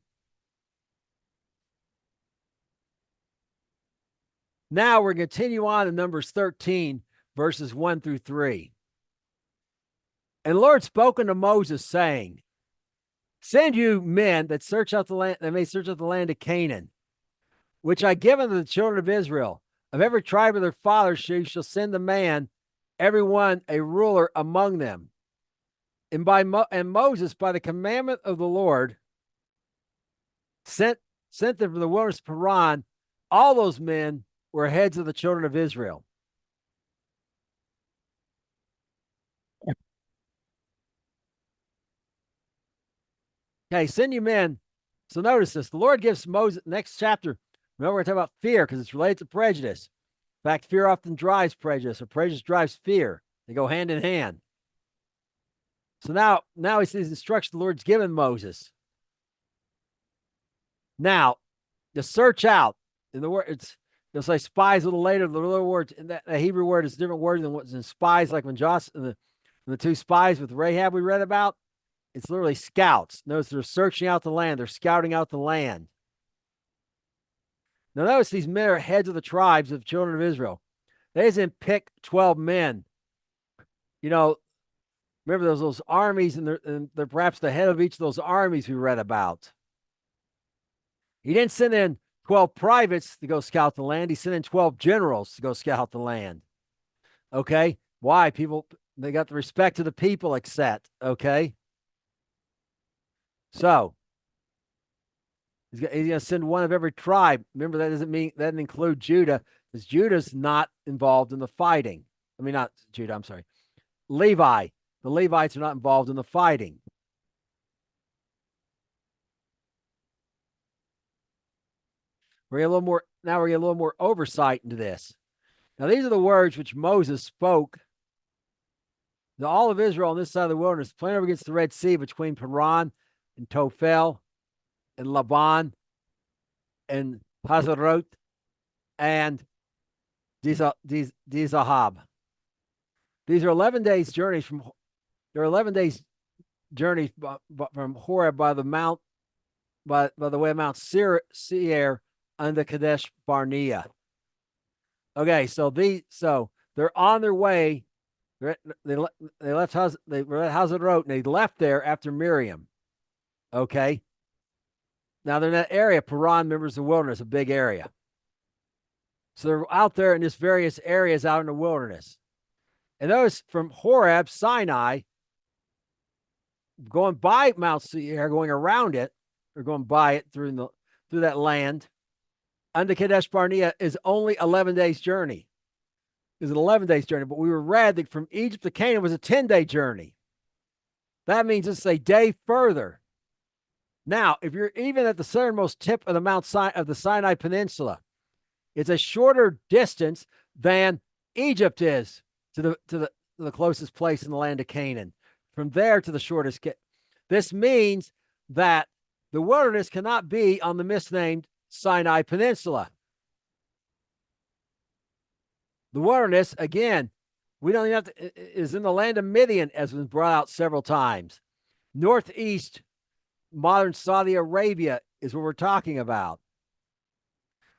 Now we're going to continue on in Numbers 13, verses 1 through 3. And the Lord spoke unto Moses, saying, Send you men that search out the land, that may search out the land of Canaan, which I give unto the children of Israel. Of every tribe of their fathers you shall send a man, every one a ruler among them. And Moses, by the commandment of the Lord, sent them from the wilderness of Paran. All those men were heads of the children of Israel. Okay, send you men. So notice this. The Lord gives Moses, next chapter, remember we're talking about fear because it's related to prejudice. In fact, fear often drives prejudice, or prejudice drives fear. They go hand in hand. So now he sees the instruction the Lord's given Moses. Now, to search out, in the word, they'll say spies a little later. The little words, and the Hebrew word is a different word than what's in spies, like when the two spies with Rahab we read about. It's literally scouts. Notice they're searching out the land. They're scouting out the land. Now notice these men are heads of the tribes of the children of Israel. They didn't pick 12 men. You know, remember those armies, and they're perhaps the head of each of those armies we read about. He didn't send in 12 privates to go scout the land. He sent in 12 generals to go scout the land. Okay? Why? They got the respect of the people set. Okay? So, he's going to send one of every tribe. Remember, that doesn't include Judah, because Judah's not involved in the fighting. I mean, not Judah, I'm sorry. Levi. The Levites are not involved in the fighting. We're going to get a little more oversight into this. Now, these are the words which Moses spoke to all of Israel on this side of the wilderness, playing over against the Red Sea between Paran and Tophel and Laban and Hazeroth and Dizahab. These are 11 days journey from Horeb by the mount, by the way of Mount Seir under Kadesh Barnea. Okay, so they're on their way. They left Hazeroth, and they left there after Miriam. Okay. Now they're in that area. Paran, remembers the wilderness, a big area. So they're out there in just various areas out in the wilderness. And those from Horeb, Sinai, going by Mount Seir, going around it, or going by it through that land, under Kadesh Barnea is only 11 days journey. It was an 11 days journey, but we were read that from Egypt to Canaan was a 10-day journey. That means it's a day further. Now, if you're even at the southernmost tip of the Sinai Peninsula, it's a shorter distance than Egypt is to the closest place in the land of Canaan. From there to the shortest. This means that the wilderness cannot be on the misnamed Sinai Peninsula. The wilderness, again, we don't even have to, is in the land of Midian, as was brought out several times. Northeast, modern Saudi Arabia is what we're talking about.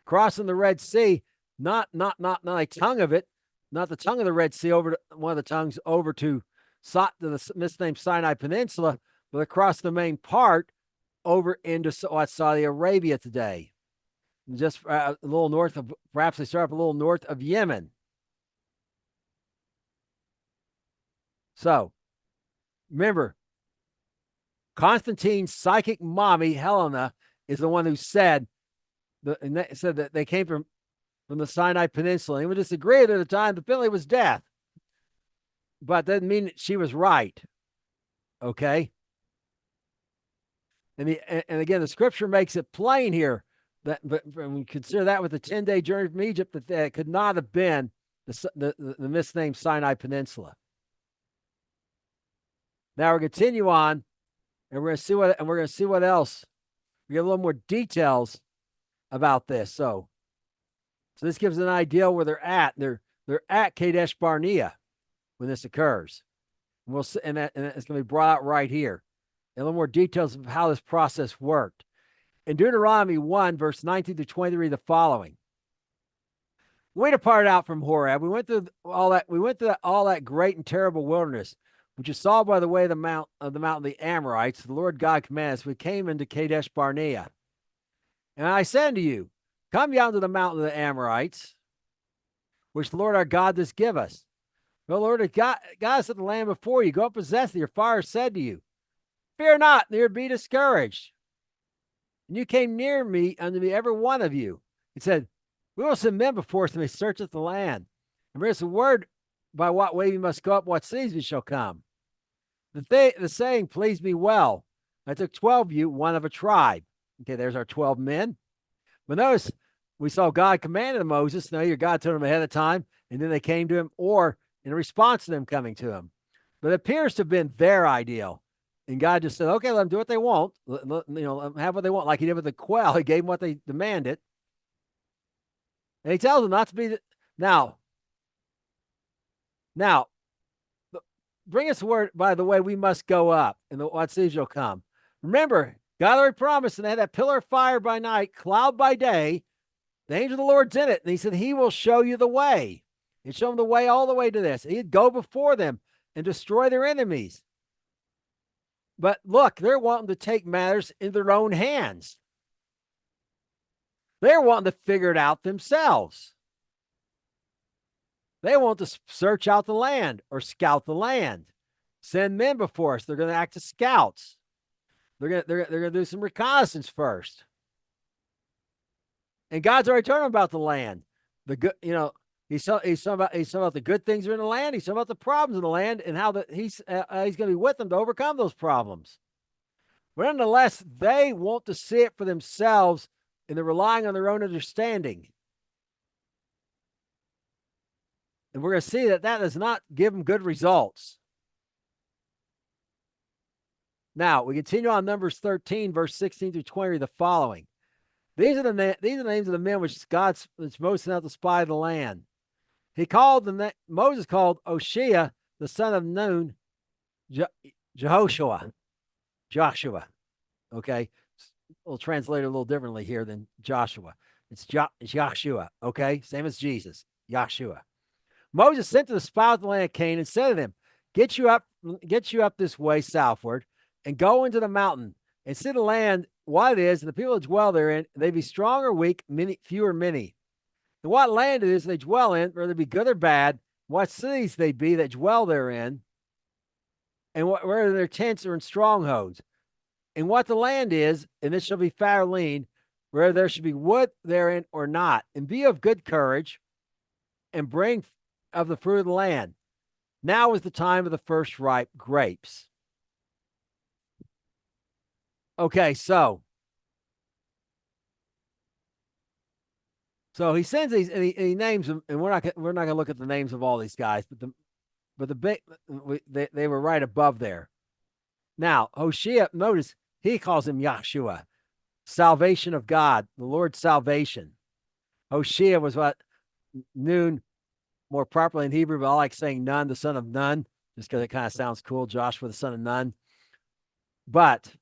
Crossing the Red Sea, not a tongue of it, not the tongue of the Red Sea over to, one of the tongues over to the misnamed Sinai Peninsula, but across the main part over into Saudi Arabia today. Just a little north of, perhaps they start up a little north of Yemen. So, remember, Constantine's psychic mommy, Helena, is the one who said that they came from the Sinai Peninsula. He would disagree at the time. The penalty was death. But that doesn't mean that she was right. Okay? And again, the scripture makes it plain here that, but when we consider that with the 10-day journey from Egypt, that could not have been the misnamed Sinai Peninsula. Now we're going to continue on, and we're going to see what else. We get a little more details about this. So So this gives an idea where they're at. They're at Kadesh Barnea when this occurs. And we'll see, and it's going to be brought out right here. And a little more details of how this process worked. In Deuteronomy 1, verse 19 to 23, the following. We departed out from Horeb. We went through all that. We went through all that great and terrible wilderness, which is saw by the way of the mountain of the Amorites. The Lord God commanded us. We came into Kadesh Barnea. And I said unto you, come down to the mountain of the Amorites, which the Lord our God does give us. The Lord God us at the land before you. Go and possess it. Your father said to you, fear not, neither be discouraged. And you came near me unto me, every one of you. He said, we will send men before us and they search at the land. And bring us a word by what way we must go up, what cities we shall come. The saying pleased me well. I took 12 of you, one of a tribe. Okay, there's our 12 men. But notice we saw God commanded Moses. No, your God told him ahead of time, and then they came to him, or in response to them coming to him. But it appears to have been their ideal. And God just said, okay, let them do what they want. Let them have what they want. Like he did with the quail. He gave them what they demanded. And he tells them not to be now, bring us word, by the way, we must go up, and what cities will come. Remember, God already promised, and they had that pillar of fire by night, cloud by day. The angel of the Lord's in it. And he said, he will show you the way. He'd show them the way all the way to this. He'd go before them and destroy their enemies. But look, they're wanting to take matters in their own hands. They're wanting to figure it out themselves. They want to search out the land or scout the land. Send men before us. They're going to act as scouts. They're going to do some reconnaissance first. And God's already told them about the land. The good, he's talking about the good things that are in the land. He's talking about the problems in the land and how he's going to be with them to overcome those problems. But nonetheless, they want to see it for themselves, and they're relying on their own understanding. And we're going to see that does not give them good results. Now, we continue on Numbers 13, verse 16 through 20, the following. These are the names of the men which Moses sent out to spy the land. Moses called Oshea, the son of Nun, Joshua. Okay. We'll translate it a little differently here than Joshua. It's Joshua. Okay. Same as Jesus. Joshua. Moses sent to the spy out the land of Canaan and said to them, get you up this way southward and go into the mountain and see the land, what it is, and the people that dwell therein, they be strong or weak, few or many. And what land it is they dwell in, whether it be good or bad, what cities they be that dwell therein, and whether their tents are in strongholds. And what the land is, and it shall be fat or lean, whether there should be wood therein or not. And be of good courage, and bring of the fruit of the land. Now is the time of the first ripe grapes. Okay, so he sends these, and he names them, and we're not going to look at the names of all these guys, but they were right above there. Now, Hoshea, notice he calls him Yahshua, salvation of God, the Lord's salvation. Hoshea was what Nun, more properly in Hebrew, but I like saying Nun, the son of Nun, just because it kind of sounds cool. Joshua, the son of Nun. But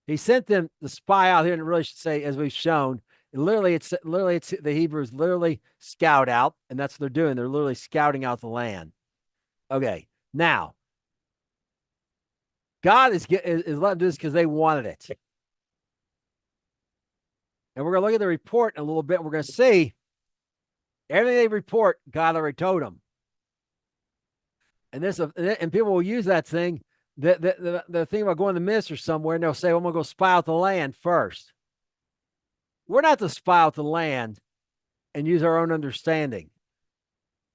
he sent them to spy out here, and it really should say, as we've shown, it's the Hebrews literally scout out, and that's what they're doing. They're literally scouting out the land. Okay, now God is letting them do this because they wanted it, and we're going to look at the report in a little bit. And we're going to see everything they report, God already told them, and people will use that thing. The thing about going to minister somewhere, and they'll say, well, I'm going to go spy out the land first. We're not to spy out the land and use our own understanding.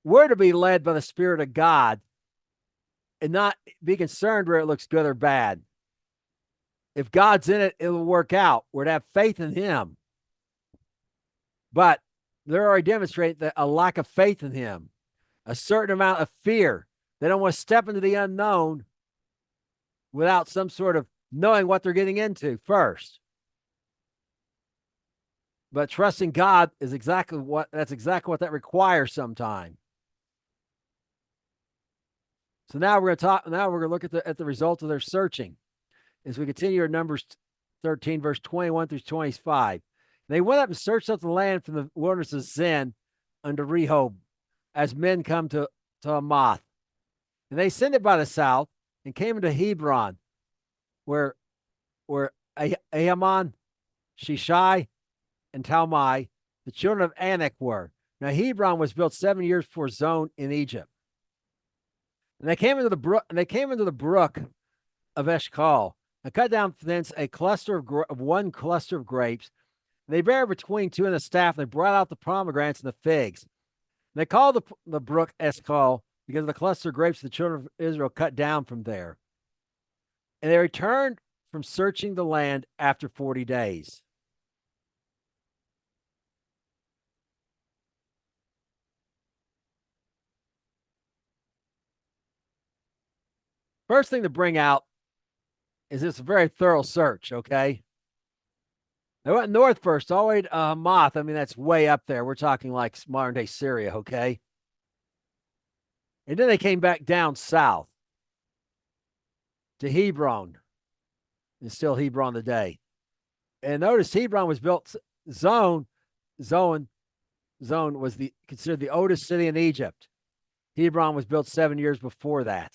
We're to be led by the Spirit of God and not be concerned where it looks good or bad. If God's in it, it'll work out. We're to have faith in him. But they're already demonstrating a lack of faith in him, a certain amount of fear. They don't want to step into the unknown without some sort of knowing what they're getting into first. But trusting God is exactly what that requires sometime. So now we're going to talk. Now we're going to look at the result of their searching as we continue in Numbers 13, verse 21 through 25. They went up and searched out the land from the wilderness of Zin unto Rehob, as men come to Hamath. And they ascended by the south and came into Hebron, where Ahiman, Shishai, and Talmai, the children of Anak, were. Now Hebron was built 7 years before Zon in Egypt. And they came into the brook of Eshcol, and cut down thence a cluster of one cluster of grapes. And they bare between two and a staff, and they brought out the pomegranates and the figs. And they called the brook Eshcol because of the cluster of grapes the children of Israel cut down from there. And they returned from searching the land after 40 days. First thing to bring out is it's a very thorough search, okay? They went north first, all the way to Hamath. I mean, that's way up there. We're talking like modern day Syria, okay? And then they came back down south to Hebron. It's still Hebron today. And notice Hebron was built, Zon was considered the oldest city in Egypt. Hebron was built 7 years before that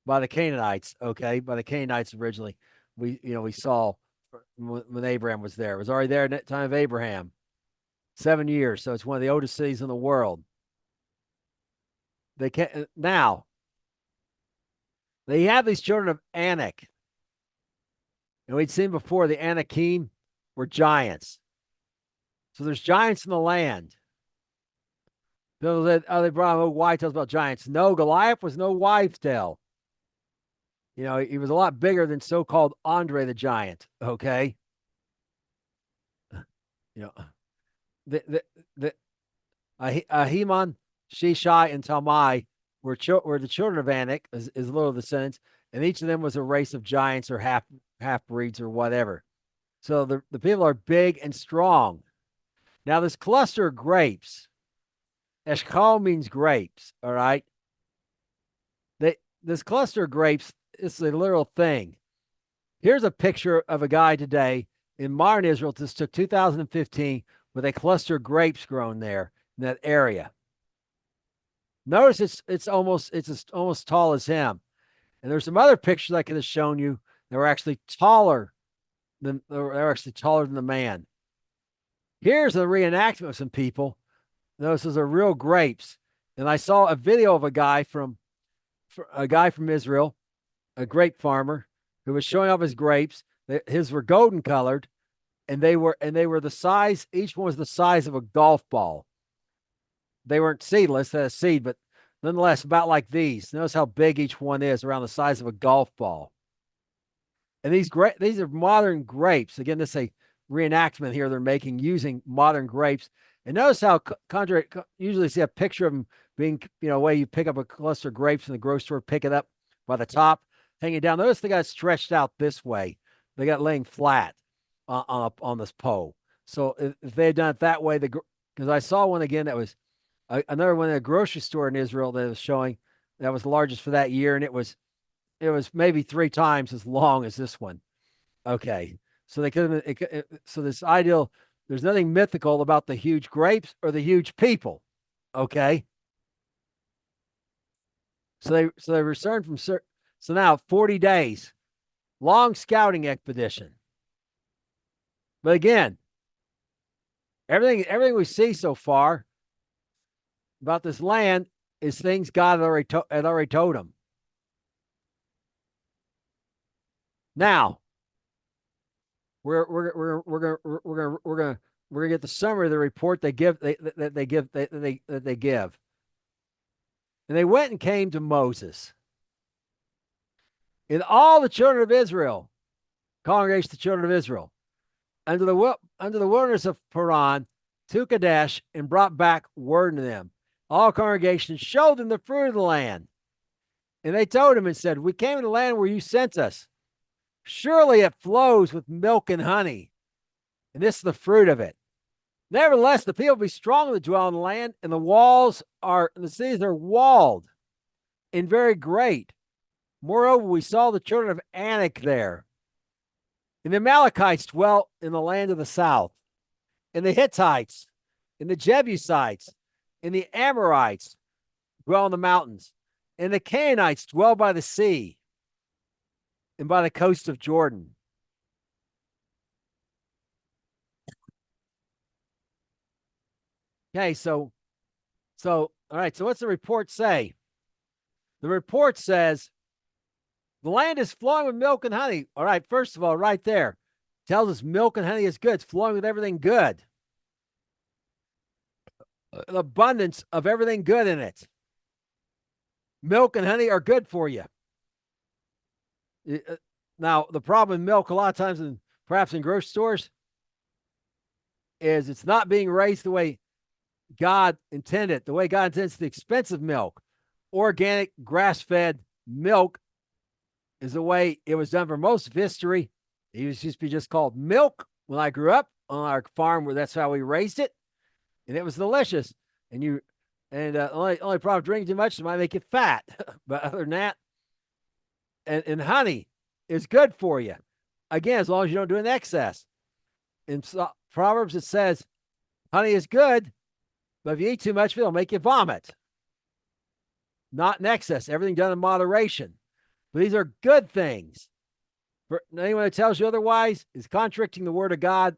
by the Canaanites, okay? By the Canaanites originally. We saw when Abraham was there. It was already there at the time of Abraham. 7 years. So it's one of the oldest cities in the world. Now they have these children of Anak. And we'd seen before the Anakim were giants. So there's giants in the land. They brought up why tells about giants. No, Goliath was no wives' tale. He was a lot bigger than so-called Andre the Giant. Okay. The Ahiman, Shishai, and Talmai were the children of Anak, as little descendants, and each of them was a race of giants or half breeds or whatever. So the people are big and strong. Now this cluster of grapes, Eshkol means grapes. All right. This cluster of grapes is a literal thing. Here's a picture of a guy today in modern Israel. This took 2015 with a cluster of grapes grown there in that area. Notice it's almost as tall as him. And there's some other pictures I could have shown you that were actually taller than the man. Here's a reenactment of some people. Notice those are real grapes. And I saw a video of a guy from Israel, a grape farmer, who was showing off his grapes. His were golden colored, and they were the size. Each one was the size of a golf ball. They weren't seedless; they had a seed, but nonetheless, about like these. Notice how big each one is, around the size of a golf ball. And these are modern grapes. Again, this is a reenactment here they're making using modern grapes. And notice how usually see a picture of them being, way you pick up a cluster of grapes in the grocery store, pick it up by the top, hanging down. Notice they got stretched out this way. They got laying flat on this pole. So if they had done it that way, because I saw one again that was another one at a grocery store in Israel that was showing that was the largest for that year, and it was maybe 3 times as long as this one. Okay, so they could have so this ideal. There's nothing mythical about the huge grapes or the huge people. Okay, so they returned from so now 40 days, long scouting expedition. But again, everything we see so far about this land is things God had already told them. Now, we're gonna get the summary of the report they give. And they went and came to Moses, and all the children of Israel, congregation of the children of Israel, under the wilderness of Paran, to Kadesh, and brought back word to them. All congregations showed them the fruit of the land. And they told him and said, we came to the land where you sent us. Surely it flows with milk and honey. And this is the fruit of it. Nevertheless, the people be strong that dwell in the land, and the cities are walled and very great. Moreover, we saw the children of Anak there. And the Amalekites dwelt in the land of the south, and the Hittites, and the Jebusites, and the Amorites dwell in the mountains, and the Canaanites dwell by the sea and by the coast of Jordan. Okay, all right, so what's the report say? The report says the land is flowing with milk and honey. All right, first of all, right there tells us milk and honey is good. It's flowing with everything good. An abundance of everything good in it. Milk and honey are good for you. Now, the problem with milk a lot of times, perhaps in grocery stores, is it's not being raised the way God intended. The way God intends the expensive milk. Organic, grass-fed milk is the way it was done for most of history. It used to be just called milk when I grew up on our farm, where that's how we raised it, and it was delicious. And only problem drinking too much might make you fat, but other than that, and honey is good for you. Again, as long as you don't do it in excess. In Proverbs, it says honey is good, but if you eat too much, it'll make you vomit. Not in excess. Everything done in moderation. But these are good things. For anyone that tells you otherwise is contradicting the word of God.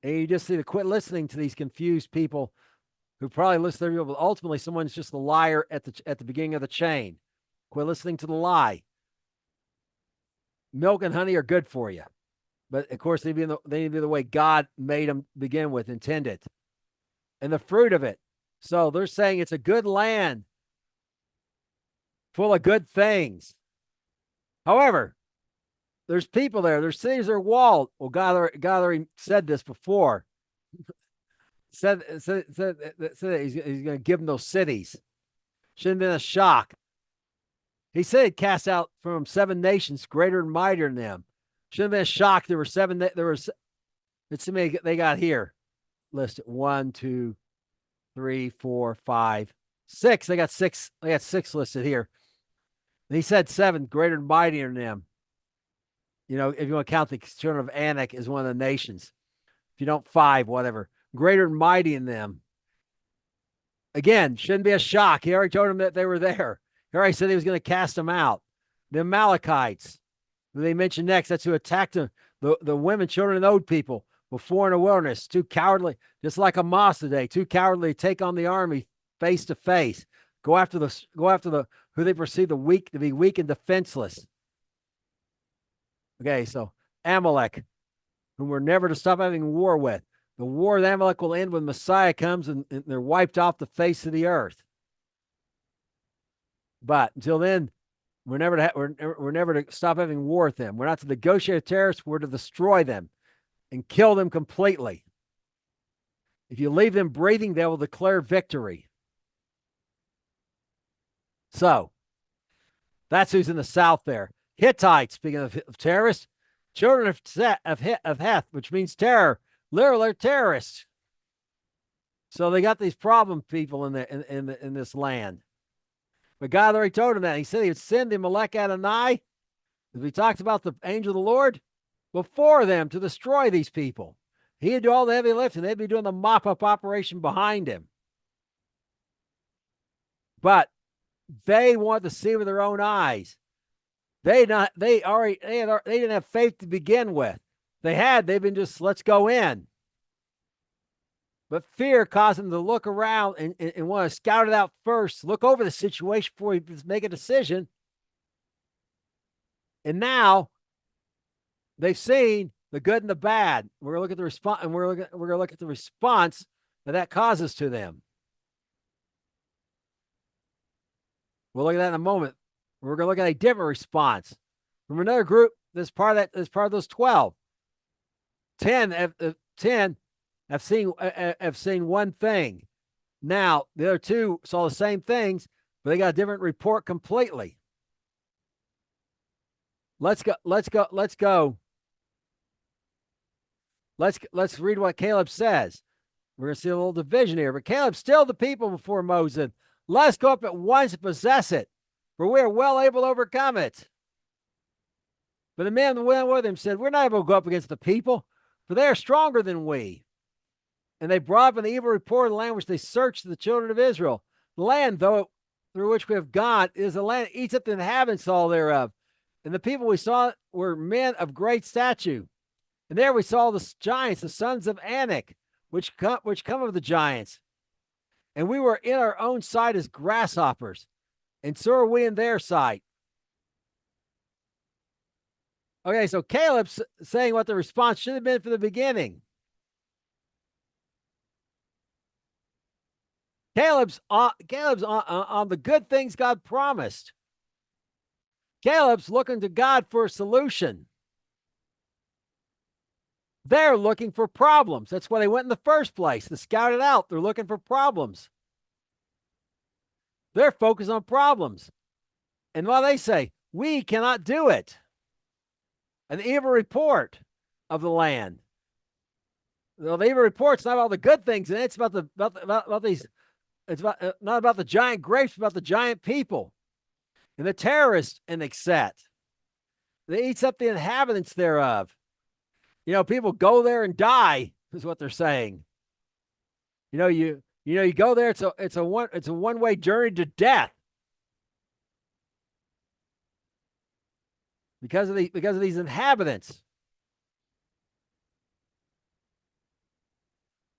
And you just need to quit listening to these confused people who probably listen to everyone, but ultimately someone's just a liar at the beginning of the chain. Quit listening to the lie. Milk and honey are good for you. But of course, they need to be the way God made them begin with, intended. And the fruit of it. So they're saying it's a good land full of good things. However, there's people there. Their cities are walled. Well, God already said this before. said he's going to give them those cities. Shouldn't have been a shock. He said he'd cast out from them 7 nations greater and mightier than them. Shouldn't have been a shock. There were 7. Let's see how many they got here. Listed 1, 2, 3, 4, 5, 6. They got 6. They got 6 listed here. And he said 7 greater and mightier than them. You know, if you want to count the children of Anak as one of the nations. If you don't, 5, whatever. Greater and mighty in them. Again, shouldn't be a shock. He already told them that they were there. He already said he was going to cast them out. The Amalekites, who they mentioned next, that's who attacked them. The women, children, and old people before in the wilderness. Too cowardly, just like Hamas today. Too cowardly to take on the army face to face. Go after the who they perceive to be weak and defenseless. Okay, so Amalek, whom we're never to stop having war with. The war of Amalek will end when Messiah comes and they're wiped off the face of the earth. But until then, we're never to stop having war with them. We're not to negotiate with terrorists. We're to destroy them and kill them completely. If you leave them breathing, they will declare victory. So that's who's in the south there. Hittites, speaking of terrorists, children of Heth, which means terror. Literally, they're terrorists. So they got these problem people in this land. But God already told him that. He said he would send the Melech Adonai, as we talked about the angel of the Lord, before them to destroy these people. He'd do all the heavy lifting. They'd be doing the mop-up operation behind him. But they want to see with their own eyes. They didn't have faith to begin with. They've been just, let's go in. But fear caused them to look around and want to scout it out first, look over the situation before you make a decision. And now they've seen the good and the bad. We're going to look at the response, and we're going to look at the response that causes to them. We'll look at that in a moment. We're going to look at a different response from another group that's part of those 12. 10 have seen one thing. Now the other 2 saw the same things, but they got a different report completely. Let's go Let's read what Caleb says. We're going to see a little division here. But Caleb stilled the people before Moses. Let us go up at once and possess it, for we are well able to overcome it. But the men that went with him said, we're not able to go up against the people, for they are stronger than we. And they brought up an evil report of the land which they searched to the children of Israel. The land, though, through which we have gone, is a land that eats up the inhabitants all thereof. And the people we saw were men of great stature. And there we saw the giants, the sons of Anak, which come of the giants. And we were in our own sight as grasshoppers, and so are we in their sight. Okay, so Caleb's saying what the response should have been from the beginning. Caleb's on the good things God promised. Caleb's looking to God for a solution. They're looking for problems. That's why they went in the first place, to scout it out. They're looking for problems. They're focused on problems. And while they say, we cannot do it, an evil report of the land. Well, the evil report's not about the good things, and it's about these. It's about not about the giant grapes, about the giant people and the terrorists and etc. They eats up the inhabitants thereof. People go there and die, is what they're saying. You go there. It's a one-way journey to death because of these inhabitants.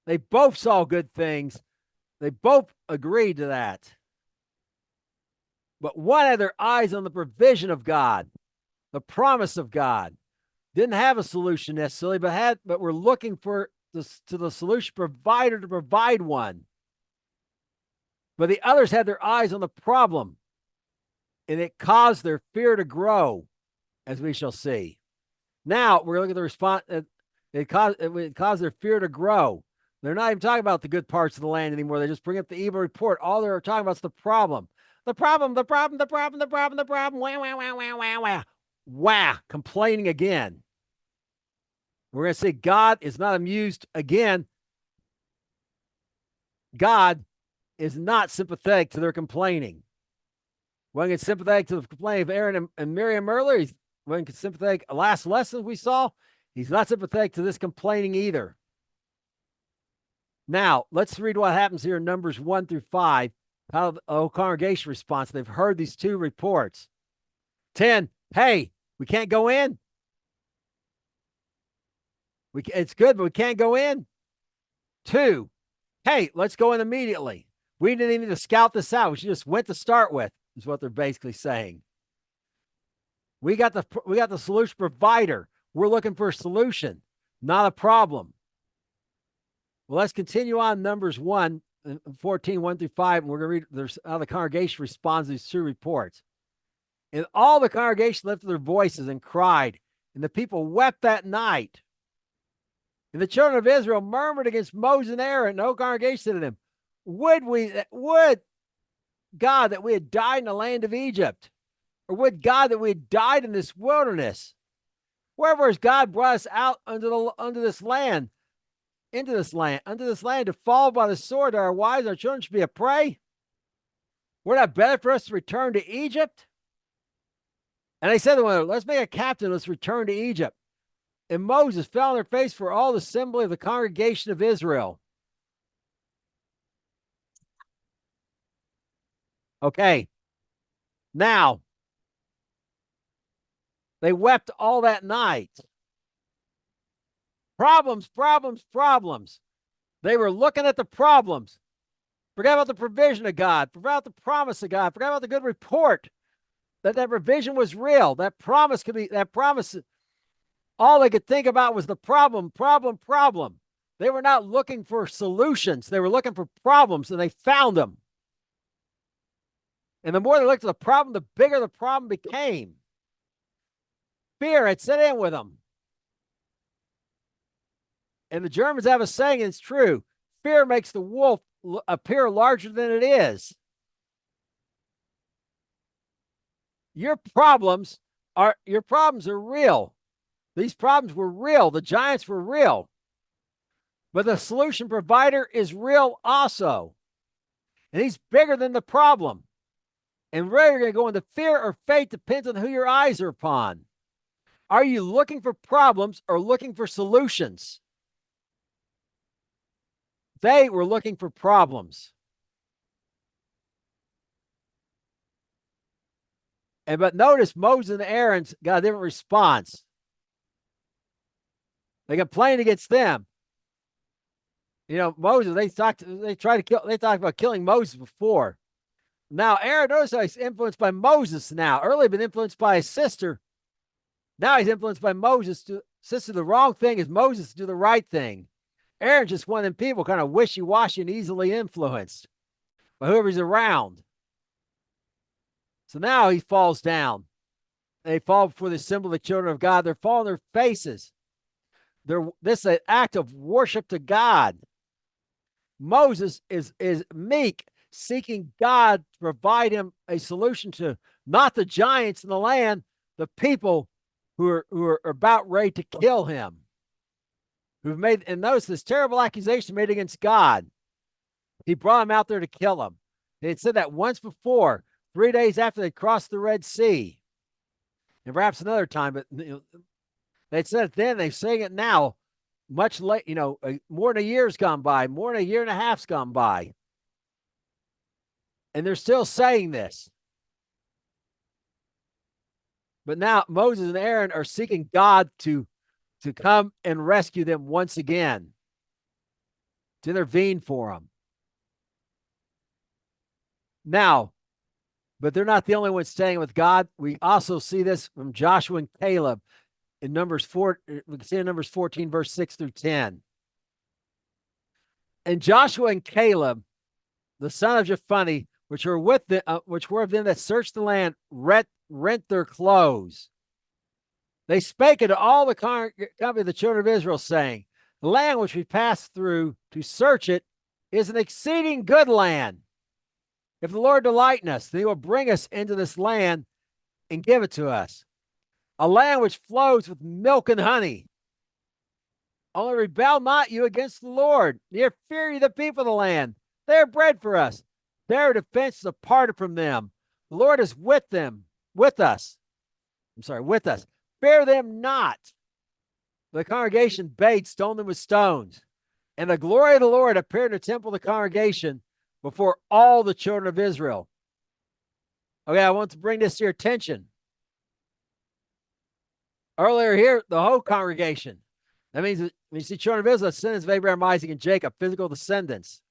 They both saw good things. They both agreed to that. But one had their eyes on the provision of God, the promise of God. Didn't have a solution necessarily, but were looking to the solution provider to provide one. But the others had their eyes on the problem, and it caused their fear to grow, as we shall see. Now we're looking at the response. It caused their fear to grow. They're not even talking about the good parts of the land anymore. They just bring up the evil report. All they're talking about is the problem. The problem. Wah, wah, wah, wah, wah, wah. Wah, complaining again. We're going to see God is not amused again. God is not sympathetic to their complaining. When he gets sympathetic to the complaining of Aaron and Miriam earlier, when he gets sympathetic, last lesson we saw, he's not sympathetic to this complaining either. Now, let's read what happens here in Numbers 1 through 5, how the whole congregation responds. They've heard these two reports. 10, hey, we can't go in. It's good, but we can't go in. 2, hey, let's go in immediately. We didn't even need to scout this out. We just went to start with, is what they're basically saying. We got the solution provider. We're looking for a solution, not a problem. Well, let's continue on Numbers 1, 14, 1 through 5, and we're going to read how the congregation responds to these two reports. And all the congregation lifted their voices and cried, and the people wept that night. And the children of Israel murmured against Moses and Aaron, and the whole congregation said to them, would God that we had died in the land of Egypt, or would God that we had died in this wilderness? Wherefore has God brought us out unto this land to fall by the sword, that our wives and our children should be a prey? Were it not better for us to return to Egypt? And they said to one another, let's make a captain, let's return to Egypt. And Moses fell on their face for all the assembly of the congregation of Israel. Okay. Now, they wept all that night. Problems. They were looking at the problems. Forgot about the provision of God. Forgot about the promise of God. Forgot about the good report that provision was real. That promise all they could think about was the problem. They were not looking for solutions. They were looking for problems, and they found them. And the more they looked at the problem, the bigger the problem became. Fear had set in with them. And the Germans have a saying, and it's true. Fear makes the wolf appear larger than it is. Your problems are real. These problems were real. The giants were real. But the solution provider is real also. And he's bigger than the problem. And whether you're going to go into fear or faith depends on who your eyes are upon. Are you looking for problems or looking for solutions? They were looking for problems. But notice Moses and Aaron's got a different response. They complained against them. Moses, they talked about killing Moses before. Now, Aaron, notice how he's influenced by Moses now. Earlier been influenced by his sister. Now he's influenced by Moses. Sister, the wrong thing is Moses to do the right thing. Aaron's just one of them people kind of wishy-washy and easily influenced by whoever's around. So now he falls down. They fall before the symbol of the children of God. They're falling on their faces. This is an act of worship to God. Moses is meek, seeking God to provide him a solution to not the giants in the land, the people who are about ready to kill him. Who've made, and notice this terrible accusation made against God. He brought him out there to kill him. They had said that once before, 3 days after they crossed the Red Sea. And perhaps another time, but they'd said it then, they're saying it now, much late, more than a year's gone by, more than a year and a half's gone by. And they're still saying this. But now Moses and Aaron are seeking God to come and rescue them once again, to intervene for them. Now, but they're not the only ones staying with God. We also see this from Joshua and Caleb in Numbers 4. We can see in Numbers 14, verse 6 through 10. And Joshua and Caleb, the son of Jephunneh, which were of them that searched the land, rent their clothes. They spake unto all the company of the children of Israel, saying, the land which we passed through to search it is an exceeding good land. If the Lord delight in us, then he will bring us into this land and give it to us. A land which flows with milk and honey. Only rebel not you against the Lord, neither fear ye the people of the land. They are bread for us. Their defense is apart from them. The Lord is with us. Fear them not. The congregation bade, stone them with stones. And the glory of the Lord appeared in the temple of the congregation before all the children of Israel. Okay, I want to bring this to your attention. Earlier here, the whole congregation. That means when you see children of Israel, descendants of Abraham, Isaac, and Jacob, physical descendants.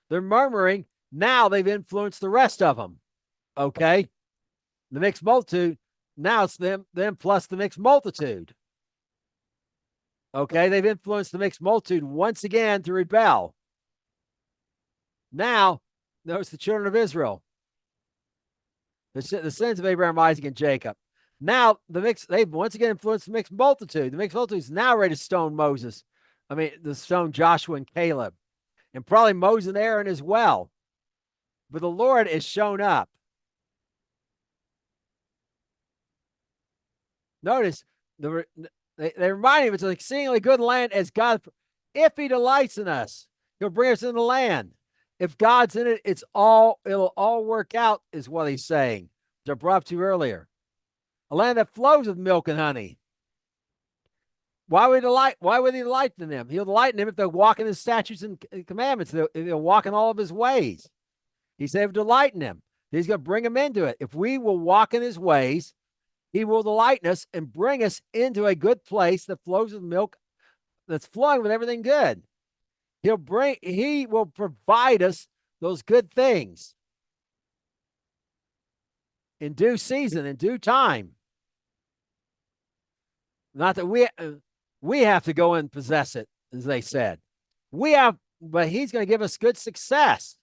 They're murmuring. Now they've influenced the rest of them. Okay? The mixed multitude, now it's them plus the mixed multitude. Okay? They've influenced the mixed multitude once again to rebel. Now, notice the children of Israel, the sons of Abraham, Isaac, and Jacob. Now, they've once again influenced the mixed multitude. The mixed multitude is now ready to stone to stone Joshua and Caleb, and probably Moses and Aaron as well. But the Lord has shown up. Notice, they remind him it's an exceedingly good land as God, if he delights in us, he'll bring us in the land. If God's in it, it'll all work out, is what he's saying, which I brought up to you earlier. A land that flows with milk and honey. Why would he delight in them? He'll delight in them if they'll walk in his statutes and commandments. They'll walk in all of his ways. He said, delight in him. He's going to bring them into it. If we will walk in his ways, he will delight in us and bring us into a good place that flows with milk, that's flowing with everything good. He will provide us those good things in due season, in due time. Not that we have to go and possess it, as they said. But he's going to give us good success.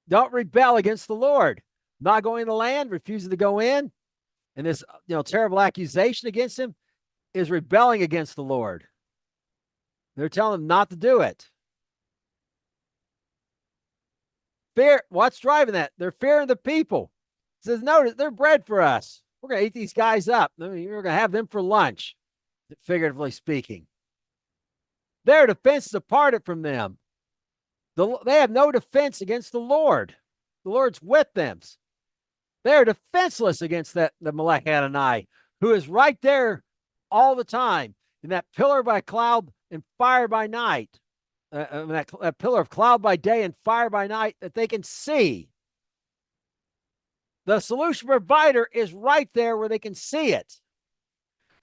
Don't rebel against the Lord. Not going in the land, refusing to go in, and this terrible accusation against him is rebelling against the Lord. They're telling him not to do it. Fear. What's driving that? They're fearing the people. It says, no, they're bread for us. We're going to eat these guys up. We're going to have them for lunch, figuratively speaking. Their defense is departed from them. They have no defense against the Lord. The Lord's with them. They're defenseless against the Melech Adonai, who is right there all the time in that pillar by cloud and fire by night, that pillar of cloud by day and fire by night that they can see. The solution provider is right there where they can see it.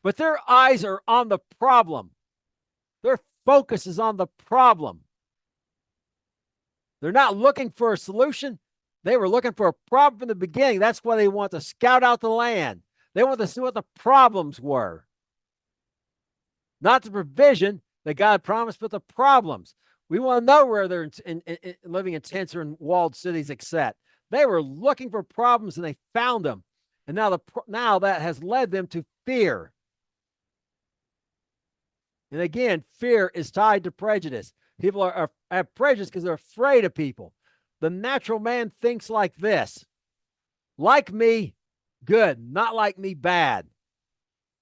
But their eyes are on the problem. Their focus is on the problem. They're not looking for a solution. They were looking for a problem from the beginning. That's why they want to scout out the land. They want to see what the problems were. Not the provision that God promised, but the problems. We want to know where they're living in tents or in walled cities, etc. They were looking for problems and they found them. And now that has led them to fear. And again, fear is tied to prejudice. People have prejudice because they're afraid of people. The natural man thinks like this: like me, good. Not like me, bad.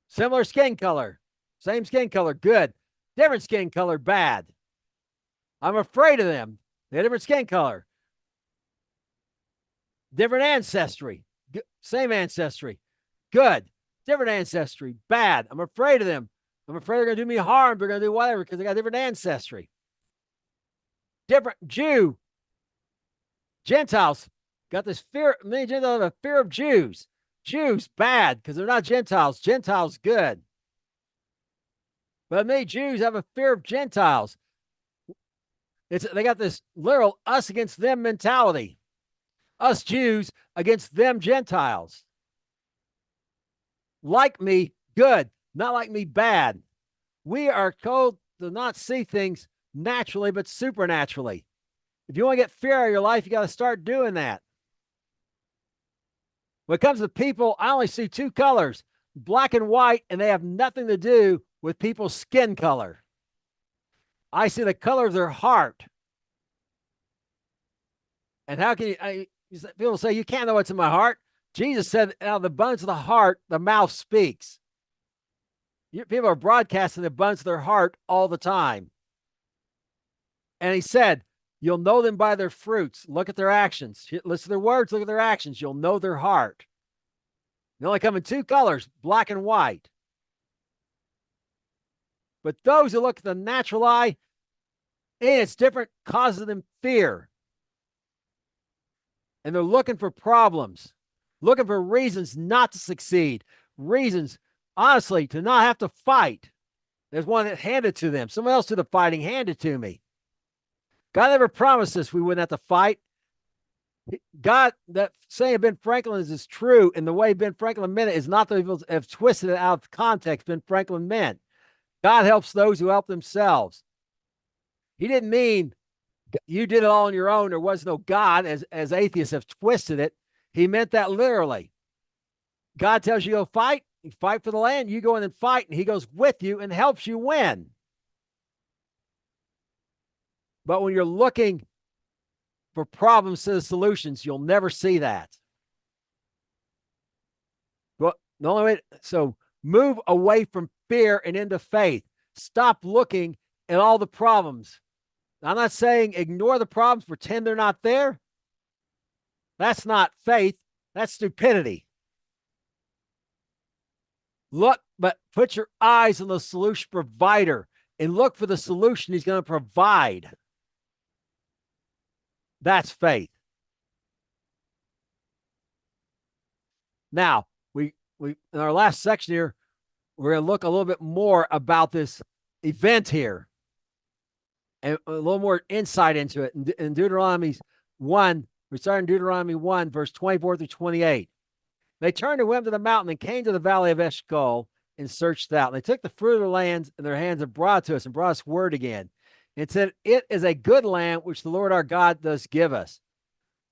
Similar skin color, same skin color, good. Different skin color, bad. I'm afraid of them. They have different skin color. Different ancestry, same ancestry, good. Different ancestry, bad. I'm afraid of them. I'm afraid they're going to do me harm. They're going to do whatever because they got different ancestry. Different Jew, Gentiles got this fear. Many Gentiles have a fear of Jews. Jews bad because they're not Gentiles. Gentiles good. But many Jews have a fear of Gentiles. They got this literal us against them mentality. Us Jews against them Gentiles. Like me, good. Not like me, bad. We are told to not see things naturally, but supernaturally. If you want to get fear out of your life, you got to start doing that. When it comes to people, I only see two colors, black and white, and they have nothing to do with people's skin color. I see the color of their heart. And how can people say, you can't know what's in my heart? Jesus said, out of the abundance of the heart, the mouth speaks. People are broadcasting the abundance of their heart all the time. And he said, you'll know them by their fruits. Look at their actions. Listen to their words. Look at their actions. You'll know their heart. They only come in two colors, black and white. But those who look at the natural eye, and it's different, causes them fear. And they're looking for problems, looking for reasons not to succeed, reasons, honestly, to not have to fight. There's one that handed to them. Someone else did the fighting, handed to me. God never promised us we wouldn't have to fight. God, that saying of Ben Franklin is true, and the way Ben Franklin meant it is not that people have twisted it out of context. Ben Franklin meant God helps those who help themselves. He didn't mean you did it all on your own. There was no God, as atheists have twisted it. He meant that literally. God tells you to go fight. You fight for the land. You go in and fight, and he goes with you and helps you win. But when you're looking for problems to the solutions, you'll never see that. Well, the only way, so move away from fear and into faith. Stop looking at all the problems. I'm not saying ignore the problems, pretend they're not there. That's not faith. That's stupidity. Look, but put your eyes on the solution provider and look for the solution he's going to provide. That's faith. Now, we in our last section here, we're going to look a little bit more about this event here and a little more insight into it. In Deuteronomy 1, we start in Deuteronomy 1, verse 24 through 28. They turned and went to the mountain and came to the valley of Eshcol and searched out. And they took the fruit of their lands in their hands and brought it to us and brought us word again. And said, it is a good land which the Lord our God does give us.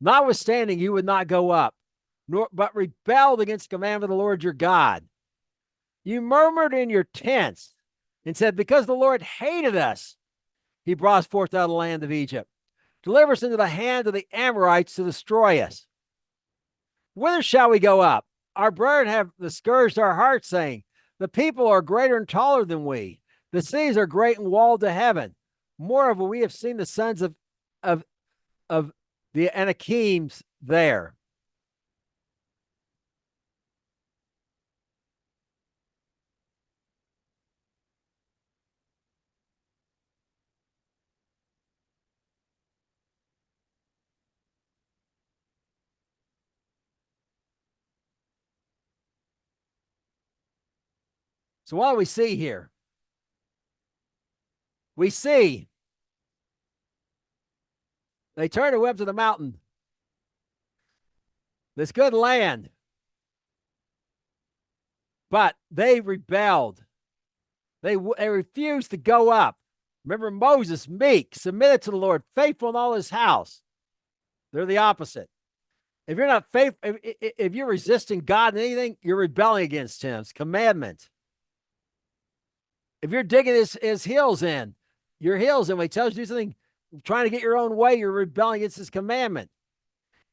Notwithstanding, you would not go up, but rebelled against the commandment of the Lord your God. You murmured in your tents and said, because the Lord hated us, he brought us forth out of the land of Egypt. Deliver us into the hand of the Amorites to destroy us. Whither shall we go up? Our brethren have discouraged our hearts, saying, the people are greater and taller than we. The cities are great and walled to heaven. Moreover, we have seen the sons of of the Anakims there. So what do we see here? We see they turned and went to the mountain, this good land, but they rebelled. They refused to go up. Remember Moses, meek, submitted to the Lord, faithful in all his house. They're the opposite. If you're not faithful, if you're resisting God in anything, you're rebelling against his commandment. If you're digging his heels in, your heels in when he tells you to do something, trying to get your own way, you're rebelling against his commandment.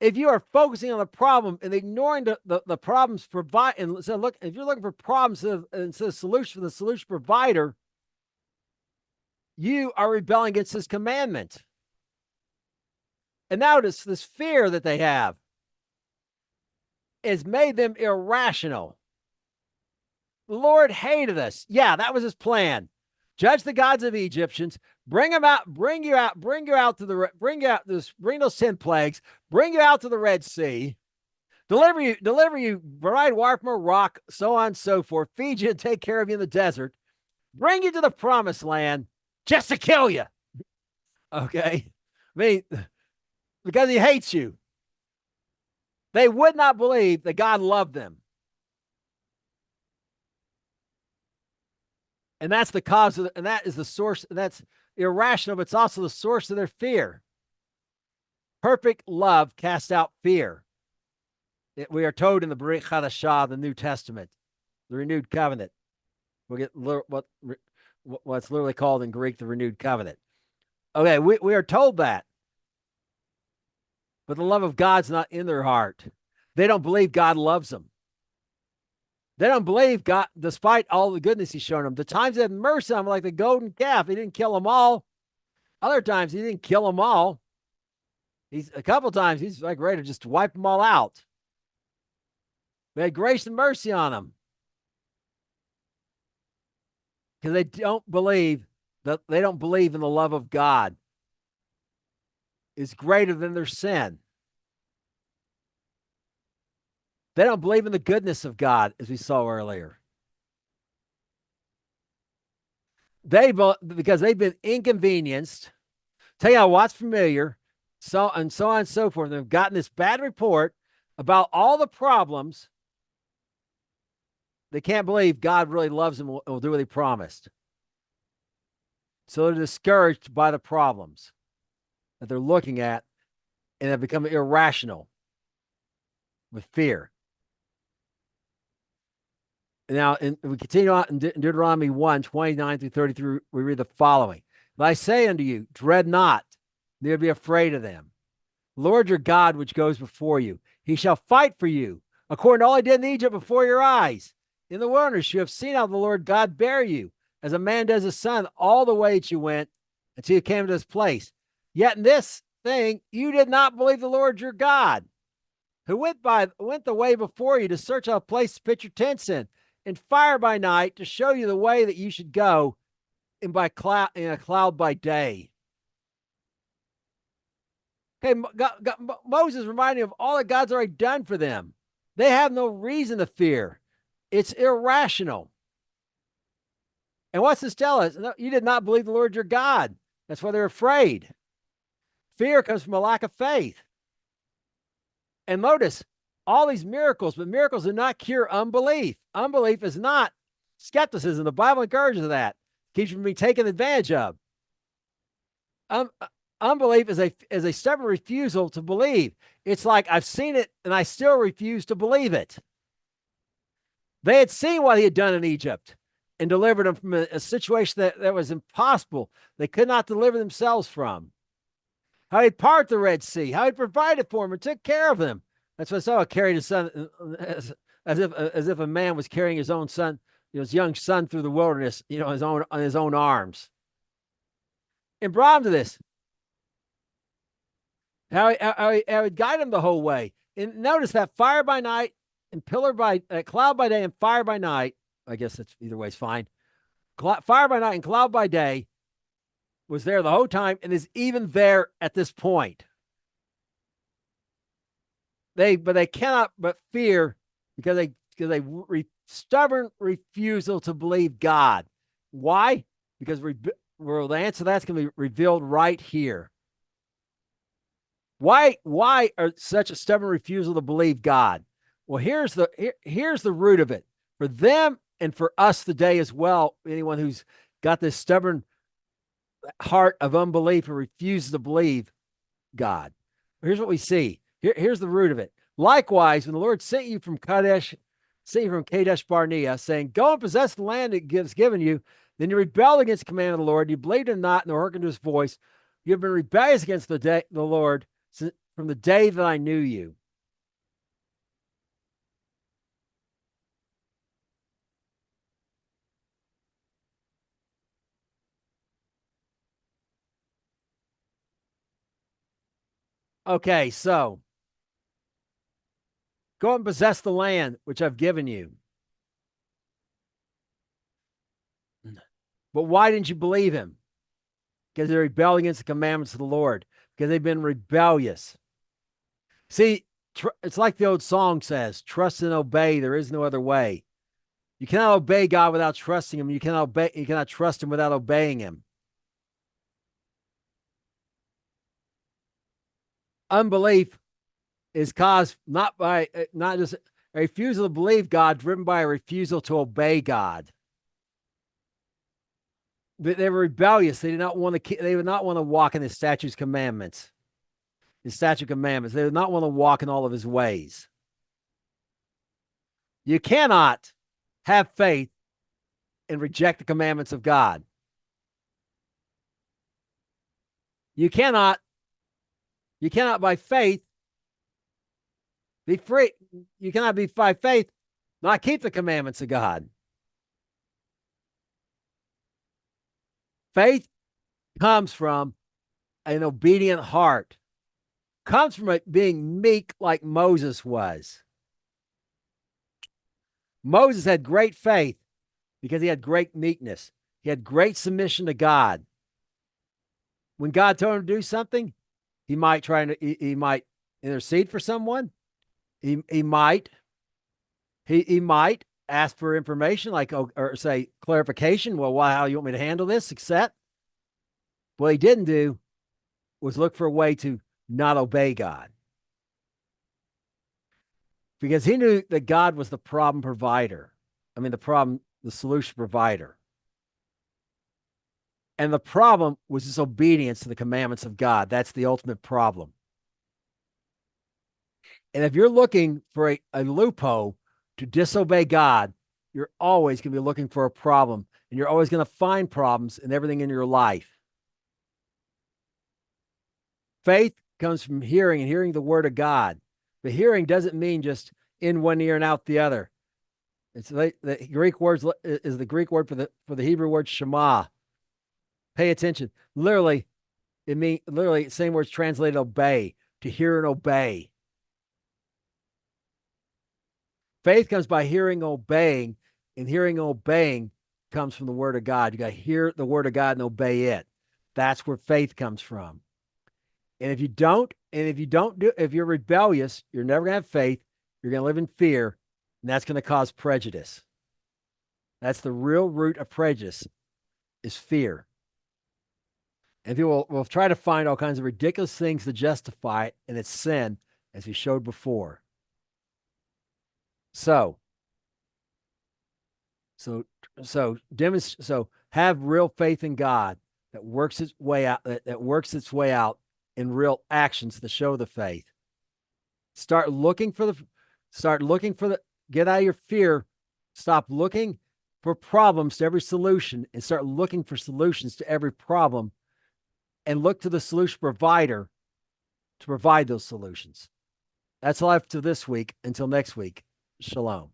If you are focusing on the problem and ignoring the problems provide, and so look, if you're looking for problems instead of solution for the solution provider, you are rebelling against his commandment. And now this fear that they have has made them irrational. The Lord hated us. Yeah, that was his plan. Judge the gods of the Egyptians, bring them out, bring you out to the bring those 10 plagues, bring you out to the Red Sea, deliver you, provide water from a rock, so on and so forth, feed you and take care of you in the desert, bring you to the promised land just to kill you. Okay. I mean, because he hates you. They would not believe that God loved them. And that's the cause of and that is the source, and that's irrational, but it's also the source of their fear. Perfect love casts out fear. We are told in the Brit Chadashah, the New Testament, the renewed covenant. We'll get what's literally called in Greek the renewed covenant. Okay, we are told that. But the love of God's not in their heart. They don't believe God loves them. They don't believe God, despite all the goodness he's shown them. The times they had mercy on them, like the golden calf, he didn't kill them all. Other times he didn't kill them all. A couple times he's like ready to just wipe them all out. They had grace and mercy on them. Because they don't believe in the love of God. It's greater than their sin. They don't believe in the goodness of God, as we saw earlier. Because they've been inconvenienced, taking out what's familiar, so on and so forth. They've gotten this bad report about all the problems. They can't believe God really loves them and will do what he promised. So they're discouraged by the problems that they're looking at and have become irrational with fear. Now, we continue on in Deuteronomy 1:29 through 33, we read the following. But I say unto you, dread not, neither be afraid of them. Lord your God, which goes before you, he shall fight for you, according to all he did in Egypt before your eyes. In the wilderness you have seen how the Lord God bare you, as a man does his son, all the way that you went until you came to this place. Yet in this thing you did not believe the Lord your God, who went the way before you to search out a place to pitch your tents in, and fire by night to show you the way that you should go, and in a cloud by day. Okay, Moses reminding of all that God's already done for them. They have no reason to fear. It's irrational. And what's this tell us? No, you did not believe the Lord your God. That's why they're afraid. Fear comes from a lack of faith. And notice, all these miracles, but miracles do not cure unbelief. Unbelief is not skepticism. The Bible encourages that. Keeps you from being taken advantage of. Unbelief is a stubborn refusal to believe. It's like, I've seen it and I still refuse to believe it. They had seen what he had done in Egypt and delivered them from a situation that was impossible. They could not deliver themselves from. How he'd part the Red Sea, how he'd provided for them and took care of them. That's what I saw. Carried his son as if a man was carrying his own son his young son through the wilderness, on his own arms, and brought him to this. How he guide him the whole way. And notice that fire by night and cloud by day and fire by night. I guess it's either way is fine. Fire by night and cloud by day was there the whole time and is even there at this point. They cannot but fear because they stubborn refusal to believe God. Why? Because the answer to that's going to be revealed right here. Why are such a stubborn refusal to believe God? Well, here's the root of it. For them and for us today as well, anyone who's got this stubborn heart of unbelief and refuses to believe God. Here's what we see. Here's the root of it. Likewise, when the Lord sent you from Kadesh Barnea, saying, "Go and possess the land that gives given you," then you rebelled against the command of the Lord. You believed him not, nor hearkened to his voice. You have been rebellious against the Lord from the day that I knew you. Okay, so go and possess the land which I've given you. But why didn't you believe him? Because they rebelled against the commandments of the Lord, because they've been rebellious. See, it's like the old song says, trust and obey. There is no other way. You cannot obey God without trusting him. You cannot trust him without obeying him. Unbelief is caused not just a refusal to believe God, driven by a refusal to obey God. They were rebellious. They did not want to. They would not want to walk in his statutes, commandments. His statute commandments. They would not want to walk in all of his ways. You cannot have faith and reject the commandments of God. You cannot by faith be free. You cannot be by faith not keep the commandments of God. Faith comes from an obedient heart, comes from it being meek like Moses was. Moses had great faith because he had great meekness. He had great submission to God. When God told him to do something, he might intercede for someone. He might ask for information, or say clarification. Well, how you want me to handle this? Accept. What he didn't do was look for a way to not obey God, because he knew that God was the problem provider. The solution provider. And the problem was disobedience to the commandments of God. That's the ultimate problem. And if you're looking for a loophole to disobey God, you're always going to be looking for a problem, and you're always going to find problems in everything in your life. Faith comes from hearing, and hearing the word of God. But hearing doesn't mean just in one ear and out the other. It's the Greek word is the Greek word for the Hebrew word shema. Pay attention. Literally, same words translated obey, to hear and obey. Faith comes by hearing, obeying, and hearing and obeying comes from the word of God. You got to hear the word of God and obey it. That's where faith comes from. And if you're rebellious, you're never going to have faith. You're going to live in fear, and that's going to cause prejudice. That's the real root of prejudice, is fear. And people will try to find all kinds of ridiculous things to justify it, and it's sin, as we showed before. So have real faith in God that works its way out in real actions to show the faith. Get out of your fear. Stop looking for problems to every solution and start looking for solutions to every problem, and look to the solution provider to provide those solutions. That's all I have to this week. Until next week, shalom.